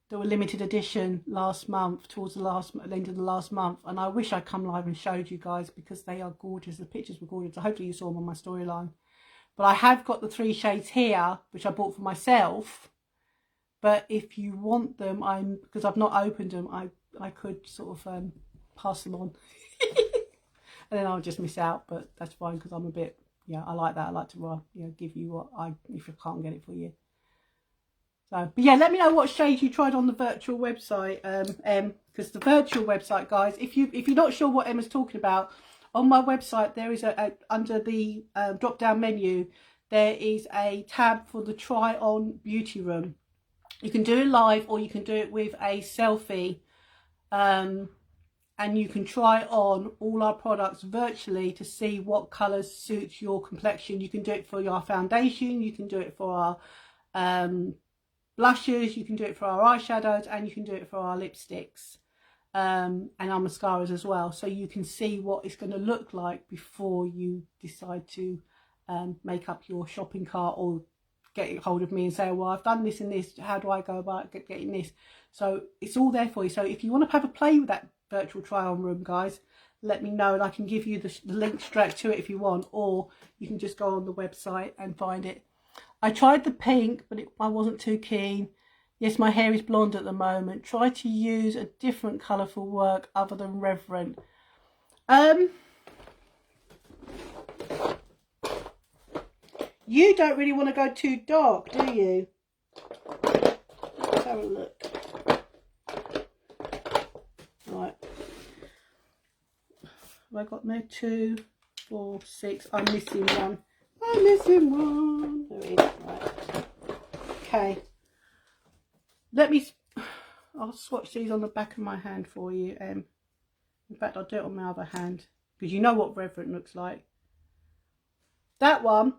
They were limited edition last month, towards the end of the last month. And I wish I'd come live and showed you guys because they are gorgeous. The pictures were gorgeous. So hopefully you saw them on my storyline. But I have got the 3 shades here, which I bought for myself. But if you want them, because I've not opened them, I could sort of pass them on. And then I'll just miss out, but that's fine because I'm a bit, yeah, I like that. I like to, give you what if I can't get it for you. So, but yeah, let me know what shades you tried on the virtual website, because the virtual website, guys, if you're not sure what Emma's talking about, on my website there is under the drop down menu, there is a tab for the try on beauty room. You can do it live or you can do it with a selfie, and you can try on all our products virtually to see what colours suit your complexion. You can do it for your foundation, you can do it for our blushes, you can do it for our eyeshadows, and you can do it for our lipsticks and our mascaras as well. So you can see what it's going to look like before you decide to make up your shopping cart or get hold of me and say, well, I've done this and this, how do I go about getting this? So it's all there for you. So if you want to have a play with that virtual try on room, guys, let me know and I can give you the link straight to it if you want, or you can just go on the website and find it. I tried the pink, but I wasn't too keen. Yes, my hair is blonde at the moment. Try to use a different colour for work other than Reverent. You don't really want to go too dark, do you? Let's have a look. Right. Have I got no 2, 4, 6? I'm missing one. I'm missing one. There it is. Right. Okay. I'll swatch these on the back of my hand for you. In fact, I'll do it on my other hand because you know what Reverent looks like. That one.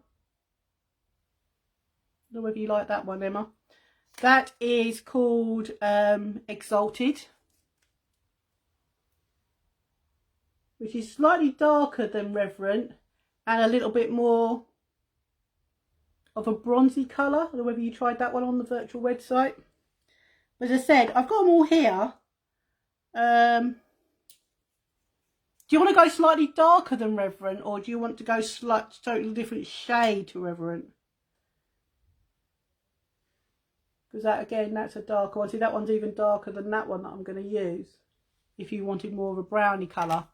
I don't know whether you like that one, Emma. That is called Exalted, which is slightly darker than Reverent and a little bit more of a bronzy colour. I don't know whether you tried that one on the virtual website. As I said, I've got them all here. Do you want to go slightly darker than Reverent, or do you want to go totally different shade to Reverent? Because that, again, that's a darker one. See, that one's even darker than that one that I'm going to use. If you wanted more of a browny colour.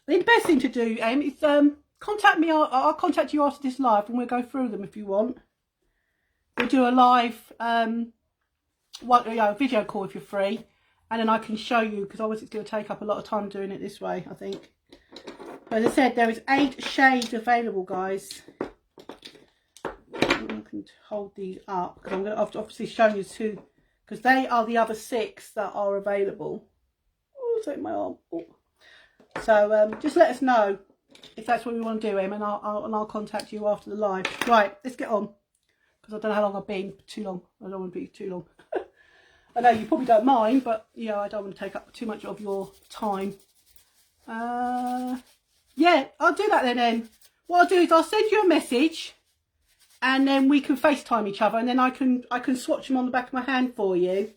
The best thing to do, is contact me. I'll contact you after this live and we'll go through them if you want. We'll do a live video call if you're free. And then I can show you, because obviously it's going to take up a lot of time doing it this way, I think. But as I said, there is 8 shades available, guys. I can hold these up because I'm going to obviously show you 2, because they are the other 6 that are available. Oh, take my arm. Oh. So just let us know if that's what we want to do, Em, and I'll contact you after the live. Right, let's get on, because I don't know how long I've been. Too long. I don't want to be too long. I know you probably don't mind, but I don't want to take up too much of your time. Yeah, I'll do that then, Em. What I'll do is I'll send you a message. And then we can FaceTime each other, and then I can swatch them on the back of my hand for you,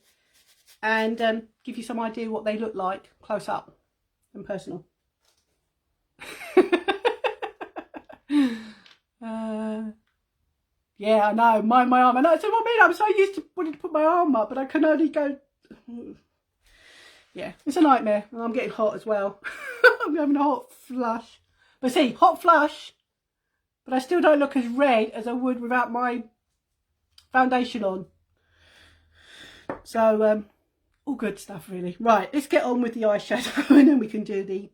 and give you some idea what they look like close up and personal. Yeah, I know. Mind my arm. I know. So what I mean, I'm so used to wanting to put my arm up, but I can only go. Yeah, it's a nightmare, and I'm getting hot as well. I'm having a hot flush. But see, hot flush. But I still don't look as red as I would without my foundation on. So, all good stuff, really. Right, let's get on with the eyeshadow and then we can do the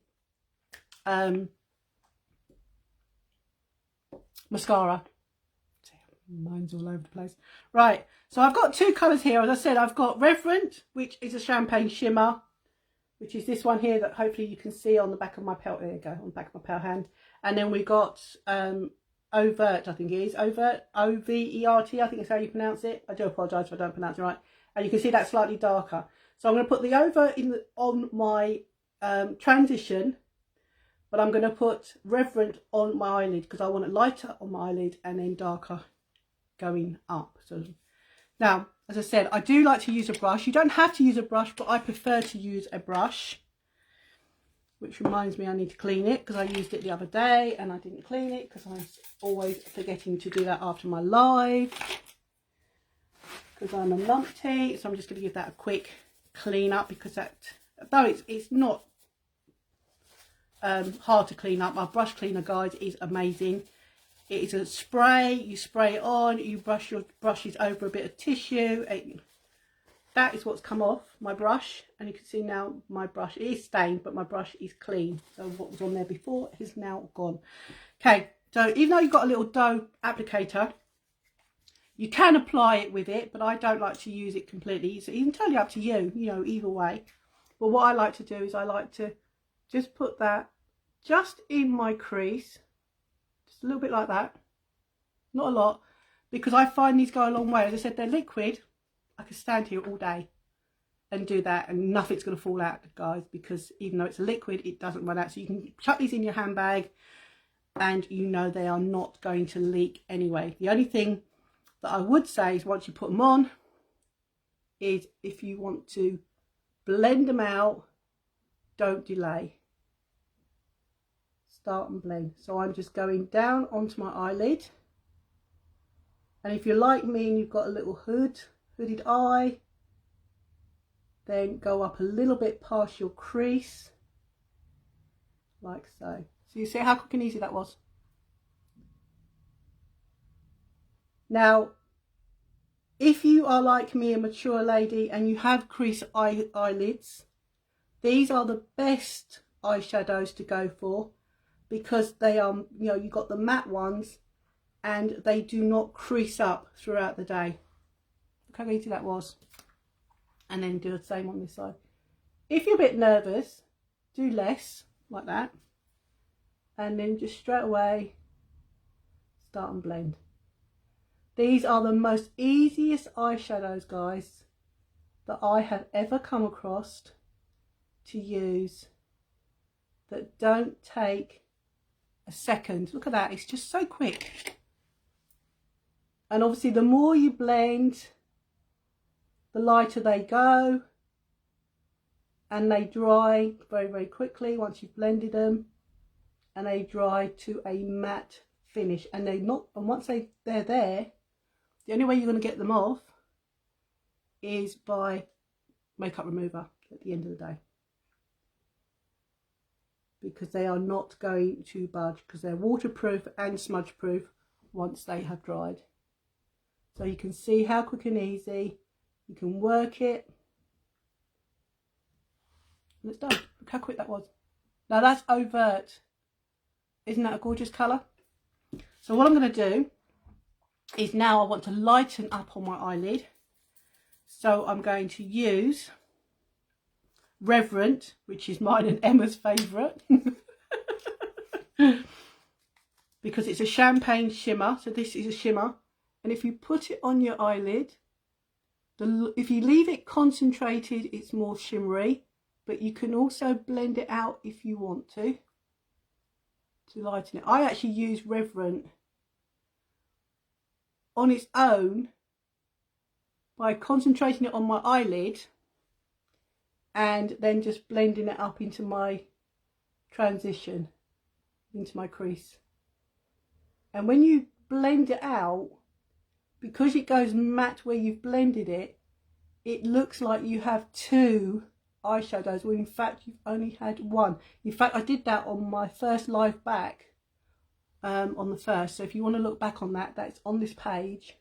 mascara. Mine's all over the place. Right, so I've got 2 colours here. As I said, I've got Reverent, which is a champagne shimmer, which is this one here that hopefully you can see on the back of my pale. There you go, on the back of my pale hand. And then we've got Overt, I think it is. Overt, O-V-E-R-T, I think is how you pronounce it. I do apologise if I don't pronounce it right. And you can see that's slightly darker. So I'm going to put the Overt on my transition, but I'm going to put Reverent on my eyelid because I want it lighter on my eyelid and then darker going up. So now, as I said, I do like to use a brush. You don't have to use a brush, but I prefer to use a brush. which reminds me I need to clean it because I used it the other day and I didn't clean it because I'm always forgetting to do that after my live because I'm a numpty. So I'm just going to give that a quick clean up because that, though it's not hard to clean up. My brush cleaner, guys, is amazing. It is a spray. You spray it on, you brush your brushes over a bit of tissue. That is what's come off my brush, and you can see now my brush is stained, but my brush is clean. So what was on there before is now gone. Okay, so even though you've got a little dough applicator, you can apply it with it, but I don't like to use it completely. So it's entirely up to you, you know, either way. But what I like to do is I like to just put that just in my crease, just a little bit like that, not a lot, because I find these go a long way. As I said, they're liquid. I could stand here all day and do that and nothing's going to fall out, guys, because even though it's a liquid, it doesn't run out. So you can chuck these in your handbag and you know they are not going to leak anyway. The only thing that I would say is once you put them on is if you want to blend them out, don't delay. Start and blend. So I'm just going down onto my eyelid. And if you're like me and you've got a little hooded eye, then go up a little bit past your crease, like so. So you see how quick and easy that was. Now, if you are like me, a mature lady, and you have crease eyelids, these are the best eyeshadows to go for because they are, you know, you've got the matte ones and they do not crease up throughout the day. Look how easy that was. And then do the same on this side. If you're a bit nervous, do less, like that. And then just straight away, start and blend. These are the most easiest eyeshadows, guys, that I have ever come across to use, that don't take a second. Look at that, it's just so quick. And obviously the more you blend, the lighter they go, and they dry very, very quickly once you've blended them, and they dry to a matte finish. And once they're there, the only way you're going to get them off is by makeup remover at the end of the day, because they are not going to budge, because they're waterproof and smudge proof once they have dried. So you can see how quick and easy you can work it, and it's done. Look how quick that was. Now that's overt. Isn't that a gorgeous colour? So what I'm going to do is now I want to lighten up on my eyelid. So I'm going to use Reverent, which is mine and Emma's favourite. Because it's a champagne shimmer. So this is a shimmer. And if you put it on your eyelid, if you leave it concentrated, it's more shimmery. But you can also blend it out if you want to lighten it. I actually use Reverent on its own by concentrating it on my eyelid and then just blending it up into my transition, into my crease. And when you blend it out, because it goes matte where you've blended it, it looks like you have two eyeshadows, when in fact you've only had one. In fact, I did that on my first live back, on the first. So if you want to look back on that, that's on this page.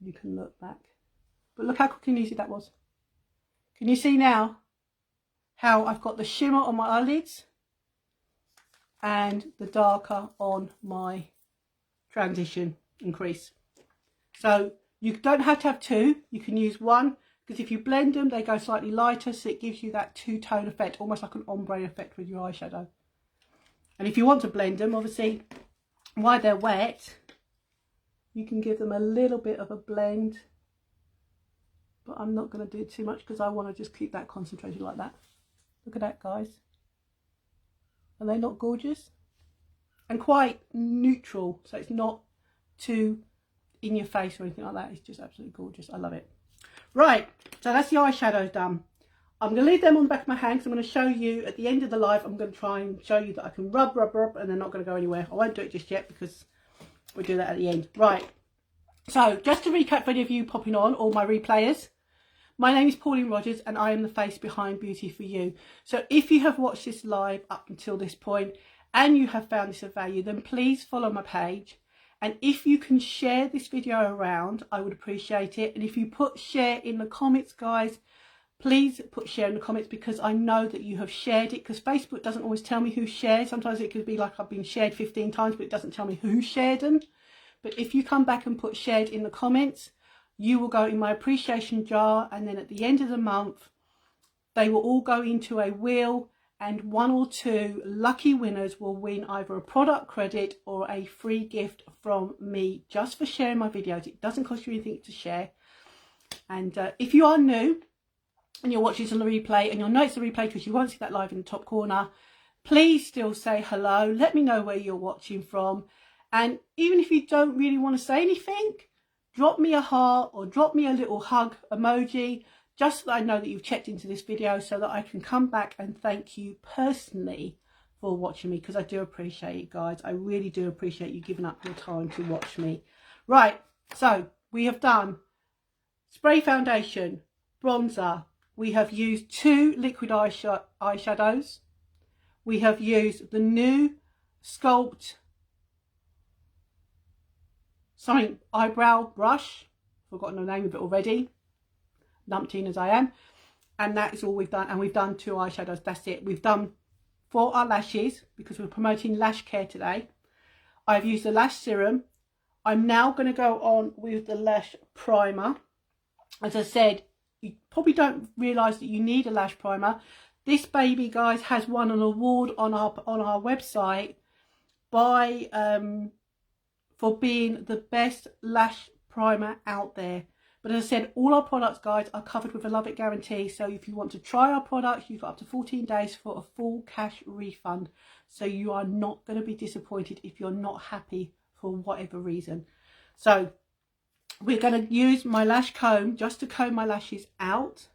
You can look back. But look how quick and easy that was. Can you see now how I've got the shimmer on my eyelids and the darker on my transition and crease? So you don't have to have two, you can use one, because if you blend them, they go slightly lighter, so it gives you that two-tone effect, almost like an ombre effect with your eyeshadow. And if you want to blend them, obviously, while they're wet, you can give them a little bit of a blend. But I'm not going to do too much because I want to just keep that concentrated like that. Look at that, guys. Are they not gorgeous? And quite neutral, so it's not too in your face or anything like that. It's just absolutely gorgeous. I love it. Right, so that's the eyeshadow done. I'm going to leave them on the back of my hand because I'm going to show you at the end of the live. I'm going to try and show you that I can rub, and they're not going to go anywhere. I won't do it just yet because we'll do that at the end. Right. So just to recap for any of you popping on, all my replayers, my name is Pauline Rogers and I am the face behind Beauty for You. So if you have watched this live up until this point and you have found this of value, then please follow my page. And if you can share this video around, I would appreciate it. And if you put share in the comments, guys, please put share in the comments because I know that you have shared it, because Facebook doesn't always tell me who shared. Sometimes it could be like I've been shared 15 times, but it doesn't tell me who shared them. But if you come back and put shared in the comments, you will go in my appreciation jar, and then at the end of the month, they will all go into a wheel, and 1 or 2 lucky winners will win either a product credit or a free gift from me just for sharing my videos. It doesn't cost you anything to share. And if you are new and you're watching this on the replay, and you'll notice the replay because you won't see that live in the top corner, please still say hello. Let me know where you're watching from. And even if you don't really want to say anything, drop me a heart or drop me a little hug emoji, just so that I know that you've checked into this video, so that I can come back and thank you personally for watching me, because I do appreciate it, guys. I really do appreciate you giving up your time to watch me. Right, so we have done spray foundation, bronzer. We have used 2 liquid eyeshadows. We have used the new Sculpt something eyebrow brush. Forgotten the name of it already. Numpteen as I am. And that is all we've done. And we've done 2 eyeshadows. That's it. We've done for our lashes, because we're promoting lash care today. I've used the lash serum. I'm now going to go on with the lash primer. As I said, you probably don't realise that you need a lash primer. This baby, guys, has won an award on our website by for being the best lash primer out there. But as I said, all our products, guys, are covered with a love it guarantee. So if you want to try our products, you've got up to 14 days for a full cash refund. So you are not going to be disappointed if you're not happy for whatever reason. So we're going to use my lash comb just to comb my lashes out,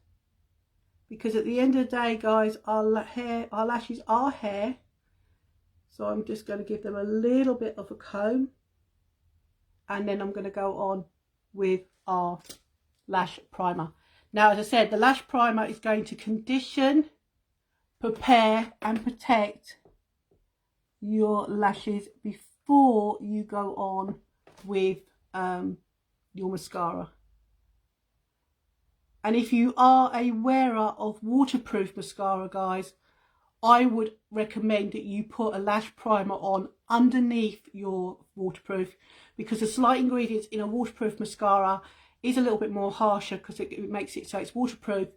because at the end of the day, guys, our lashes are hair. So I'm just going to give them a little bit of a comb, and then I'm going to go on with our lash primer. Now, as I said, the lash primer is going to condition, prepare and protect your lashes before you go on with your mascara. And if you are a wearer of waterproof mascara, guys, I would recommend that you put a lash primer on underneath your waterproof, because the slight ingredients in a waterproof mascara is a little bit more harsher, because it makes it so it's waterproof,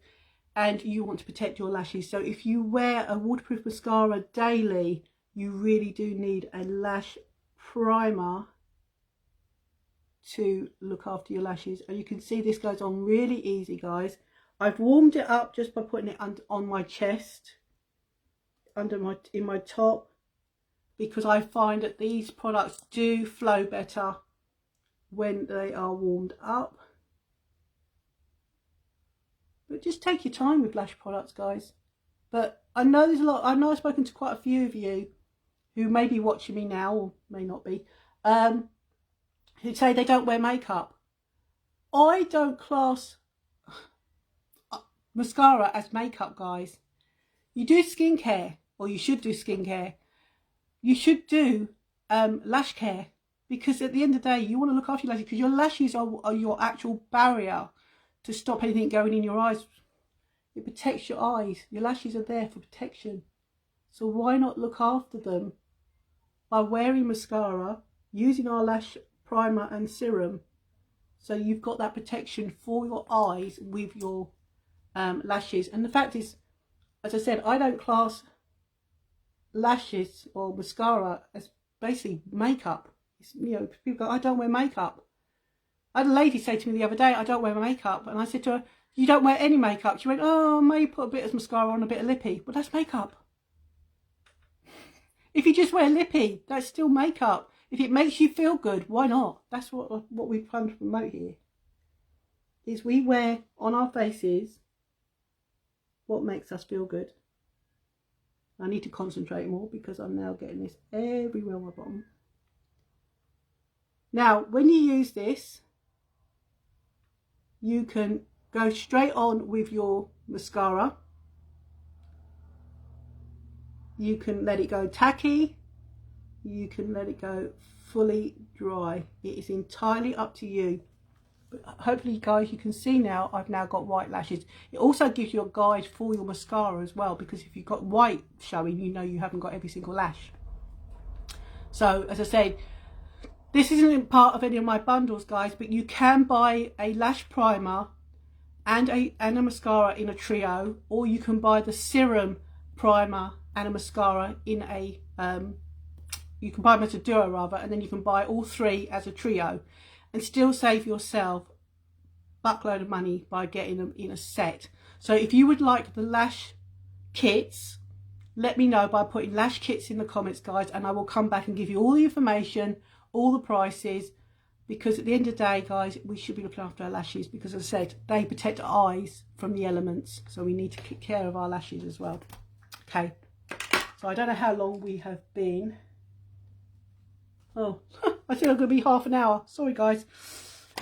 and you want to protect your lashes. So if you wear a waterproof mascara daily, you really do need a lash primer to look after your lashes. And you can see this goes on really easy, guys. I've warmed it up just by putting it on my chest, in my top, because I find that these products do flow better when they are warmed up. But just take your time with lash products, guys. But I know there's a lot. I know I've spoken to quite a few of you who may be watching me now, or may not be, who say they don't wear makeup. I don't class mascara as makeup, guys. You do skincare, or you should do skincare. You should do lash care, because at the end of the day, you want to look after your lashes, because your lashes are your actual barrier to stop anything going in your eyes. It protects your eyes. Your lashes are there for protection. So why not look after them by wearing mascara, using our lash primer and serum, so you've got that protection for your eyes with your lashes. And the fact is, as I said, I don't class lashes or mascara as basically makeup. It's, you know, people go, I don't wear makeup. I had a lady say to me the other day, I don't wear makeup. And I said to her, you don't wear any makeup? She went, oh, I may put a bit of mascara on, a bit of lippy. But that's makeup. If you just wear lippy, that's still makeup. If it makes you feel good, why not? That's what we're trying to promote here. Is we wear on our faces what makes us feel good. I need to concentrate more because I'm now getting this everywhere on my bottom. Now, when you use this, you can go straight on with your mascara. You can let it go tacky. You can let it go fully dry. It is entirely up to you. But hopefully, guys, you can see now I've now got white lashes. It also gives you a guide for your mascara as well, because if you've got white showing, you know you haven't got every single lash. So, as I said, this isn't part of any of my bundles, guys, but you can buy a lash primer and a mascara in a trio, or you can buy the serum primer and a mascara in a you can buy them as a duo rather, and then you can buy all three as a trio and still save yourself a buckload of money by getting them in a set. So if you would like the lash kits, let me know by putting lash kits in the comments, guys, and I will come back and give you all the information, all the prices, because at the end of the day, guys, we should be looking after our lashes, because as I said, they protect our eyes from the elements, so we need to take care of our lashes as well. Okay, so I don't know how long we have been. Oh, I think I'm going to be half an hour. Sorry, guys.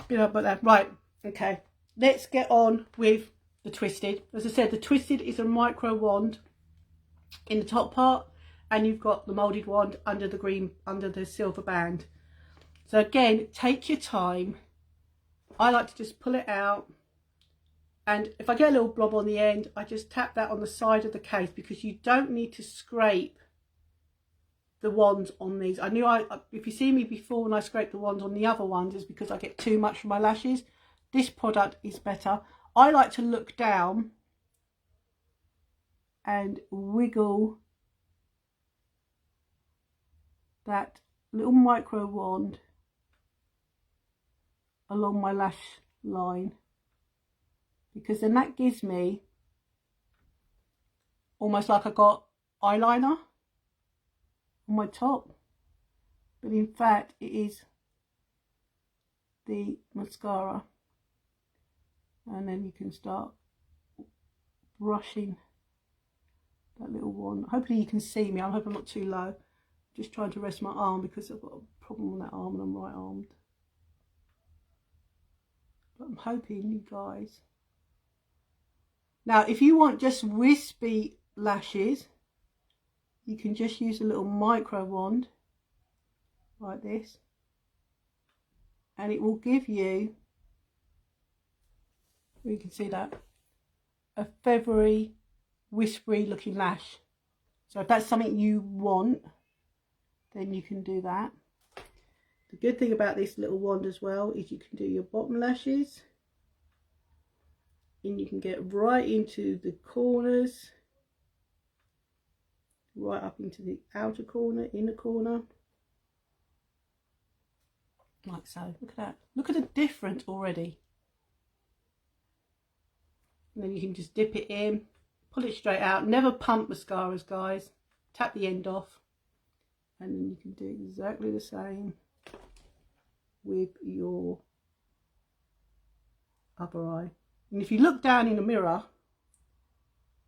Been up about that. Right, okay. Let's get on with the twisted. As I said, the twisted is a micro wand in the top part, and you've got the moulded wand under the green, under the silver band. So again, take your time. I like to just pull it out, and if I get a little blob on the end, I just tap that on the side of the case, because you don't need to scrape the wands on these. I knew if you see me before when I scrape the wands on the other ones, is because I get too much from my lashes. This product is better. I like to look down and wiggle that little micro wand along my lash line, because then that gives me almost like I got eyeliner on my top, but in fact it is the mascara. And then you can start brushing that little wand. Hopefully you can see me. I hope I'm not too low. Just trying to rest my arm because I've got a problem on that arm and I'm right armed. But I'm hoping you guys. Now, if you want just wispy lashes, you can just use a little micro wand like this, and it will give you, you can see that, a feathery, whispery looking lash. So if that's something you want, then you can do that. The good thing about this little wand as well is you can do your bottom lashes, and you can get right into the corners, right up into the outer corner, inner corner, like so. Look at that. Look at the difference already. And then you can just dip it in, pull it straight out. Never pump mascaras, guys. Tap the end off, and then you can do exactly the same with your other eye. And if you look down in the mirror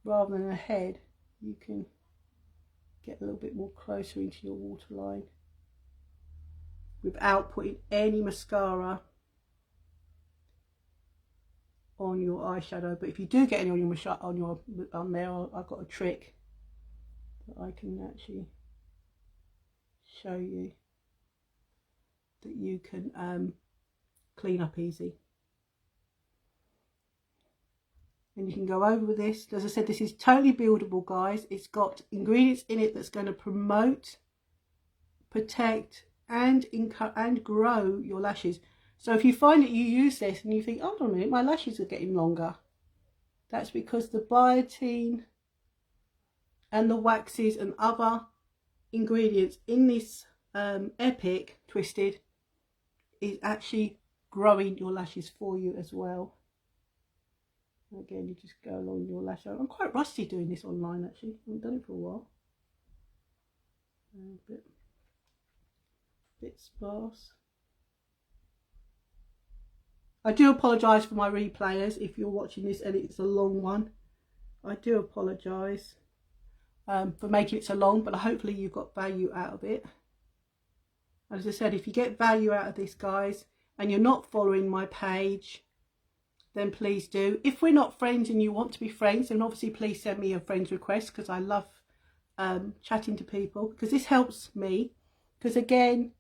rather than ahead, you can get a little bit more closer into your waterline without putting any mascara on your eyeshadow. But if you do get any on there, I've got a trick that I can actually show you that you can clean up easy. And you can go over with this. As I said, this is totally buildable, guys. It's got ingredients in it that's going to promote, protect, and grow your lashes. So if you find that you use this and you think, hold on a minute, my lashes are getting longer, that's because the biotin and the waxes and other ingredients in this Epic Twisted is actually growing your lashes for you as well. Again, you just go along your lash line. I'm quite rusty doing this online, actually. I haven't done it for a while. A bit sparse. I do apologise for my replayers if you're watching this and it's a long one. I do apologise for making it so long, but hopefully you've got value out of it. As I said, if you get value out of this, guys, and you're not following my page, then please do. If we're not friends and you want to be friends, then obviously please send me a friend's request, because I love chatting to people, because this helps me. Because again,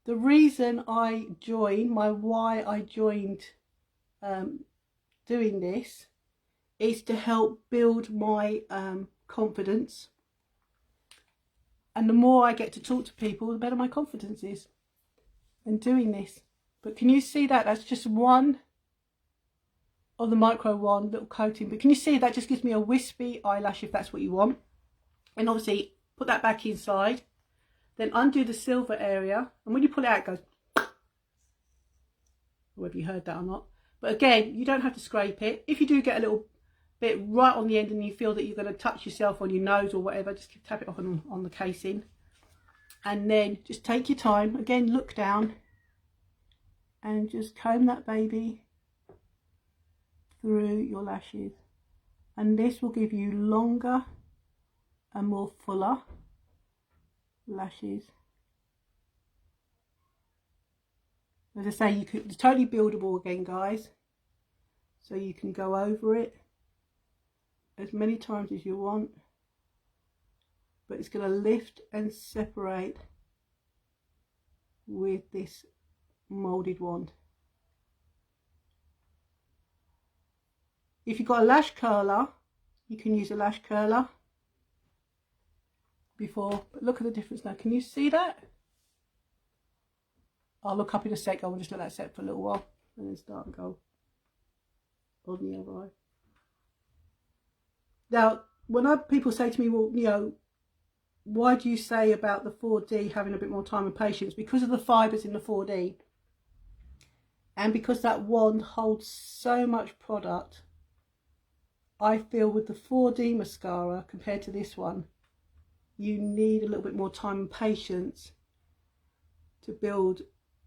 the reason I joined, why I joined doing this, is to help build my confidence. And the more I get to talk to people, the better my confidence is in doing this. But can you see that? That's just one of the micro wand little coating. But can you see that just gives me a wispy eyelash, if that's what you want. And obviously put that back inside. Then undo the silver area. And when you pull it out, it goes. Whether you heard that or not. But again, you don't have to scrape it. If you do get a little bit right on the end and you feel that you're going to touch yourself on your nose or whatever, just tap it off on the casing. And then just take your time. Again, look down. And just comb that baby through your lashes. And this will give you longer and more fuller lashes. As I say, it's totally buildable again, guys. So you can go over it as many times as you want. But it's going to lift and separate with this moulded wand. If you've got a lash curler, you can use a lash curler before. But look at the difference now. Can you see that? I'll look up in a sec. I will just let that set for a little while and then start and go on the other eye. Now, when people say to me, well, you know, why do you say about the 4D having a bit more time and patience? Because of the fibres in the 4D. And because that wand holds so much product, I feel with the 4D mascara compared to this one, you need a little bit more time and patience to build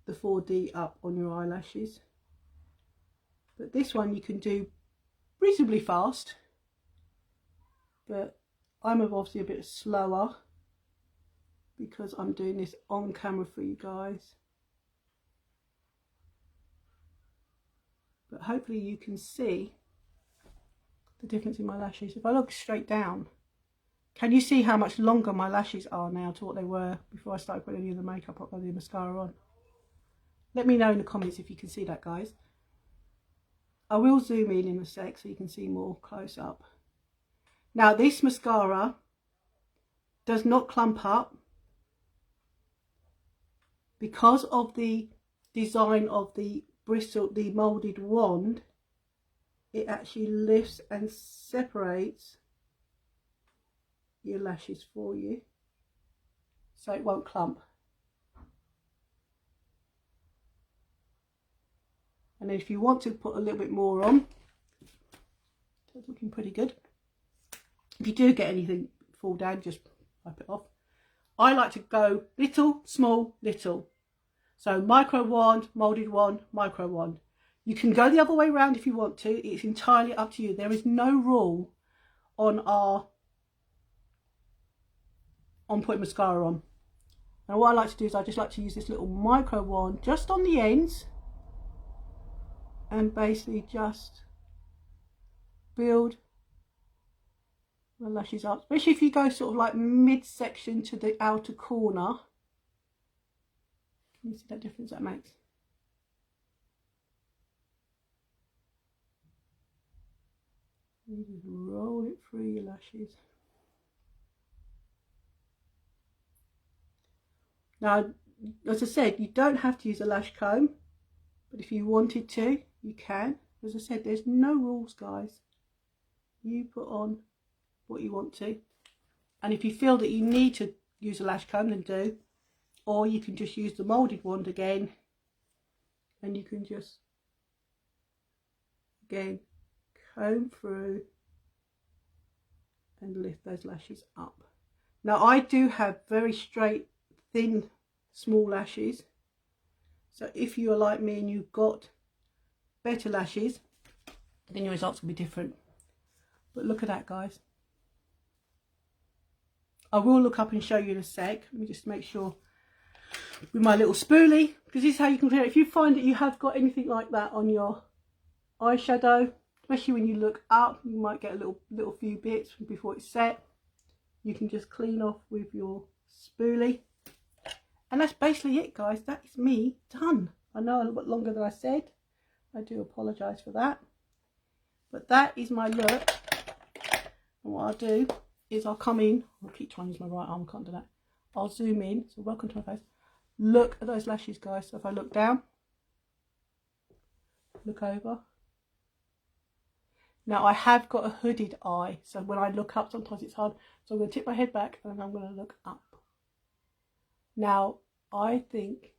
the 4D up on your eyelashes. But this one you can do reasonably fast. But I'm obviously a bit slower because I'm doing this on camera for you guys. But hopefully you can see the difference in my lashes. If I look straight down, can you see how much longer my lashes are now to what they were before I started putting any of the makeup or the mascara on? Let me know in the comments if you can see that, guys. I will zoom in a sec so you can see more close up. Now this mascara does not clump up because of the design of the bristle, the moulded wand. It actually lifts and separates your lashes for you, so it won't clump. And then if you want to put a little bit more on, it's looking pretty good. If you do get anything fall down, just wipe it off. I like to go little, small, little. So micro wand, moulded wand, micro wand. You can go the other way around if you want to. It's entirely up to you. There is no rule on putting mascara on. Now what I like to do is I just like to use this little micro wand just on the ends and basically just build my lashes up, especially if you go sort of like midsection to the outer corner. Can you see that difference that makes? You just roll it through your lashes. Now, as I said, you don't have to use a lash comb, but if you wanted to, you can. As I said, there's no rules, guys. You put on what you want to, and if you feel that you need to use a lash comb, then do, or you can just use the moulded wand again, and you can just again comb through and lift those lashes up. Now I do have very straight, thin, small lashes, so if you're like me and you've got better lashes, then your results will be different. But look at that, guys. I will look up and show you in a sec. Let me just make sure with my little spoolie, because this is how you can clear it. If you find that you have got anything like that on your eyeshadow, especially when you look up, you might get a little few bits before it's set. You can just clean off with your spoolie. And that's basically it, guys. That is me done. I know a little bit longer than I said. I do apologise for that. But that is my look. And what I'll do is I'll come in. I'll keep trying to use my right arm, can't do that. I'll zoom in. So welcome to my face. Look at those lashes, guys. So if I look down, look over. Now I have got a hooded eye, so when I look up sometimes it's hard. So I'm going to tip my head back and I'm going to look up. Now I think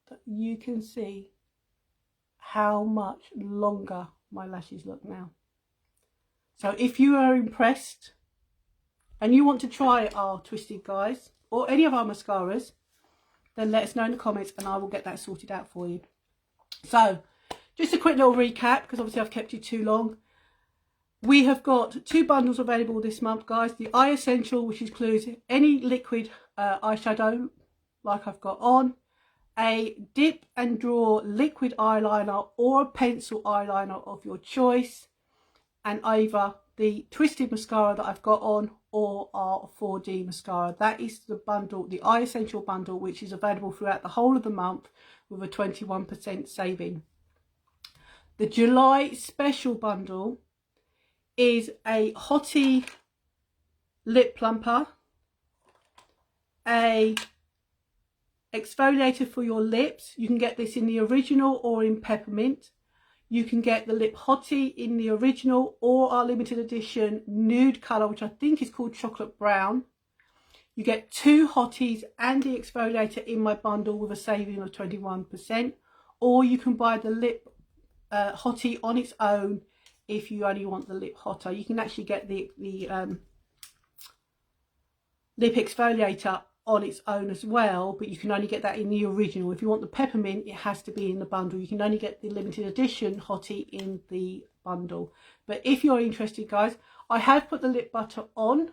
that you can see how much longer my lashes look now. So if you are impressed and you want to try our Twisted, guys, or any of our mascaras, then let us know in the comments and I will get that sorted out for you. So just a quick little recap, because obviously I've kept you too long. We have got 2 bundles available this month, guys. The Eye Essential, which includes any liquid eyeshadow like I've got on, a dip and draw liquid eyeliner or a pencil eyeliner of your choice, and either the Twisted mascara that I've got on or our 4D mascara. That is the bundle, the Eye Essential bundle, which is available throughout the whole of the month with a 21% saving. The July special bundle is a Hottie lip plumper, a exfoliator for your lips. You can get this in the original or in peppermint. You can get the Lip Hottie in the original or our limited edition nude colour, which I think is called chocolate brown. You get 2 Hotties and the exfoliator in my bundle with a saving of 21%. Or you can buy the Lip Hottie on its own if you only want the Lip Hotter. You can actually get the lip exfoliator on its own as well, but you can only get that in the original. If you want the peppermint, it has to be in the bundle. You can only get the limited edition Hottie in the bundle. But if you're interested, guys, I have put the lip butter on,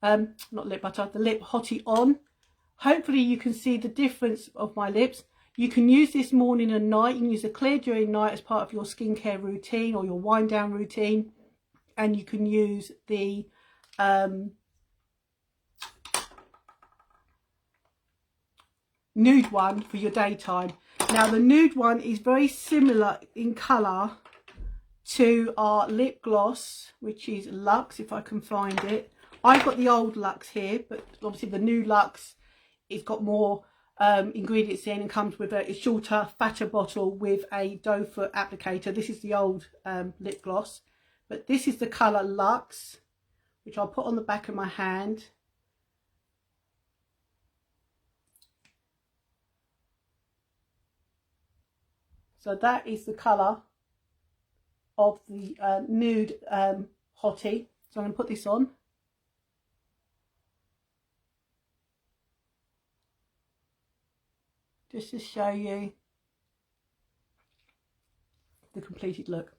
not lip butter, the Lip Hottie on. Hopefully you can see the difference of my lips. You can use this morning and night. You can use the clear during night as part of your skincare routine or your wind down routine, and you can use the nude one for your daytime. Now the nude one is very similar in colour to our lip gloss, which is Luxe, if I can find it. I've got the old Luxe here, but obviously the new Luxe, it's got more ingredients in and comes with a shorter, fatter bottle with a doe foot applicator. This is the old lip gloss, but this is the colour Luxe, which I'll put on the back of my hand. So that is the colour of the nude Hottie. So I'm going to put this on. Just to show you the completed look.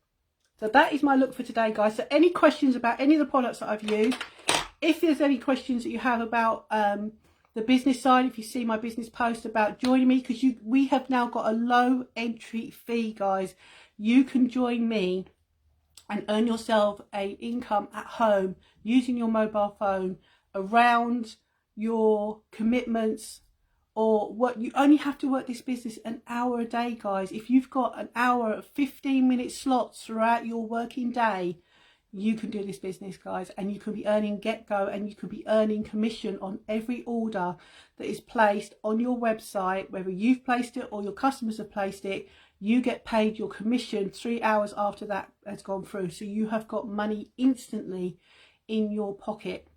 So that is my look for today, guys. So any questions about any of the products that I've used, if there's any questions that you have about the business side, if you see my business post about joining me, because we have now got a low entry fee, guys. You can join me and earn yourself a income at home using your mobile phone around your commitments, or what you only have to work this business an hour a day, guys. If you've got an hour of 15-minute slots throughout your working day, you can do this business, guys, and you can be earning get-go, and you can be earning commission on every order that is placed on your website. Whether you've placed it or your customers have placed it, you get paid your commission 3 hours after that has gone through. So you have got money instantly in your pocket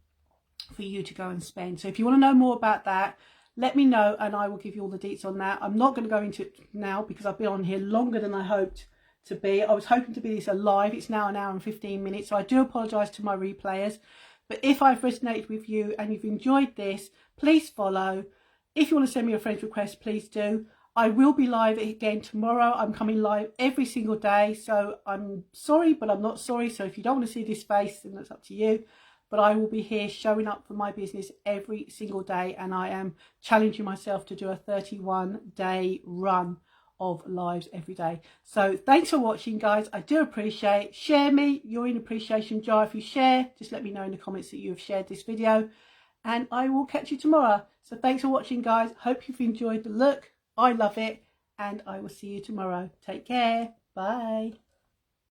for you to go and spend. So if you want to know more about that, let me know and I will give you all the deets on that. I'm not going to go into it now because I've been on here longer than I hoped to be. I was hoping to be this live. It's now an hour and 15 minutes, so I do apologise to my replayers. But if I've resonated with you and you've enjoyed this, please follow. If you want to send me a friend request, please do. I will be live again tomorrow. I'm coming live every single day. So I'm sorry, but I'm not sorry. So if you don't want to see this face, then that's up to you. But I will be here showing up for my business every single day. And I am challenging myself to do a 31-day run of lives every day. So thanks for watching, guys. I do appreciate. Share me. You're in appreciation jar. If you share, just let me know in the comments that you have shared this video. And I will catch you tomorrow. So thanks for watching, guys. Hope you've enjoyed the look. I love it. And I will see you tomorrow. Take care. Bye.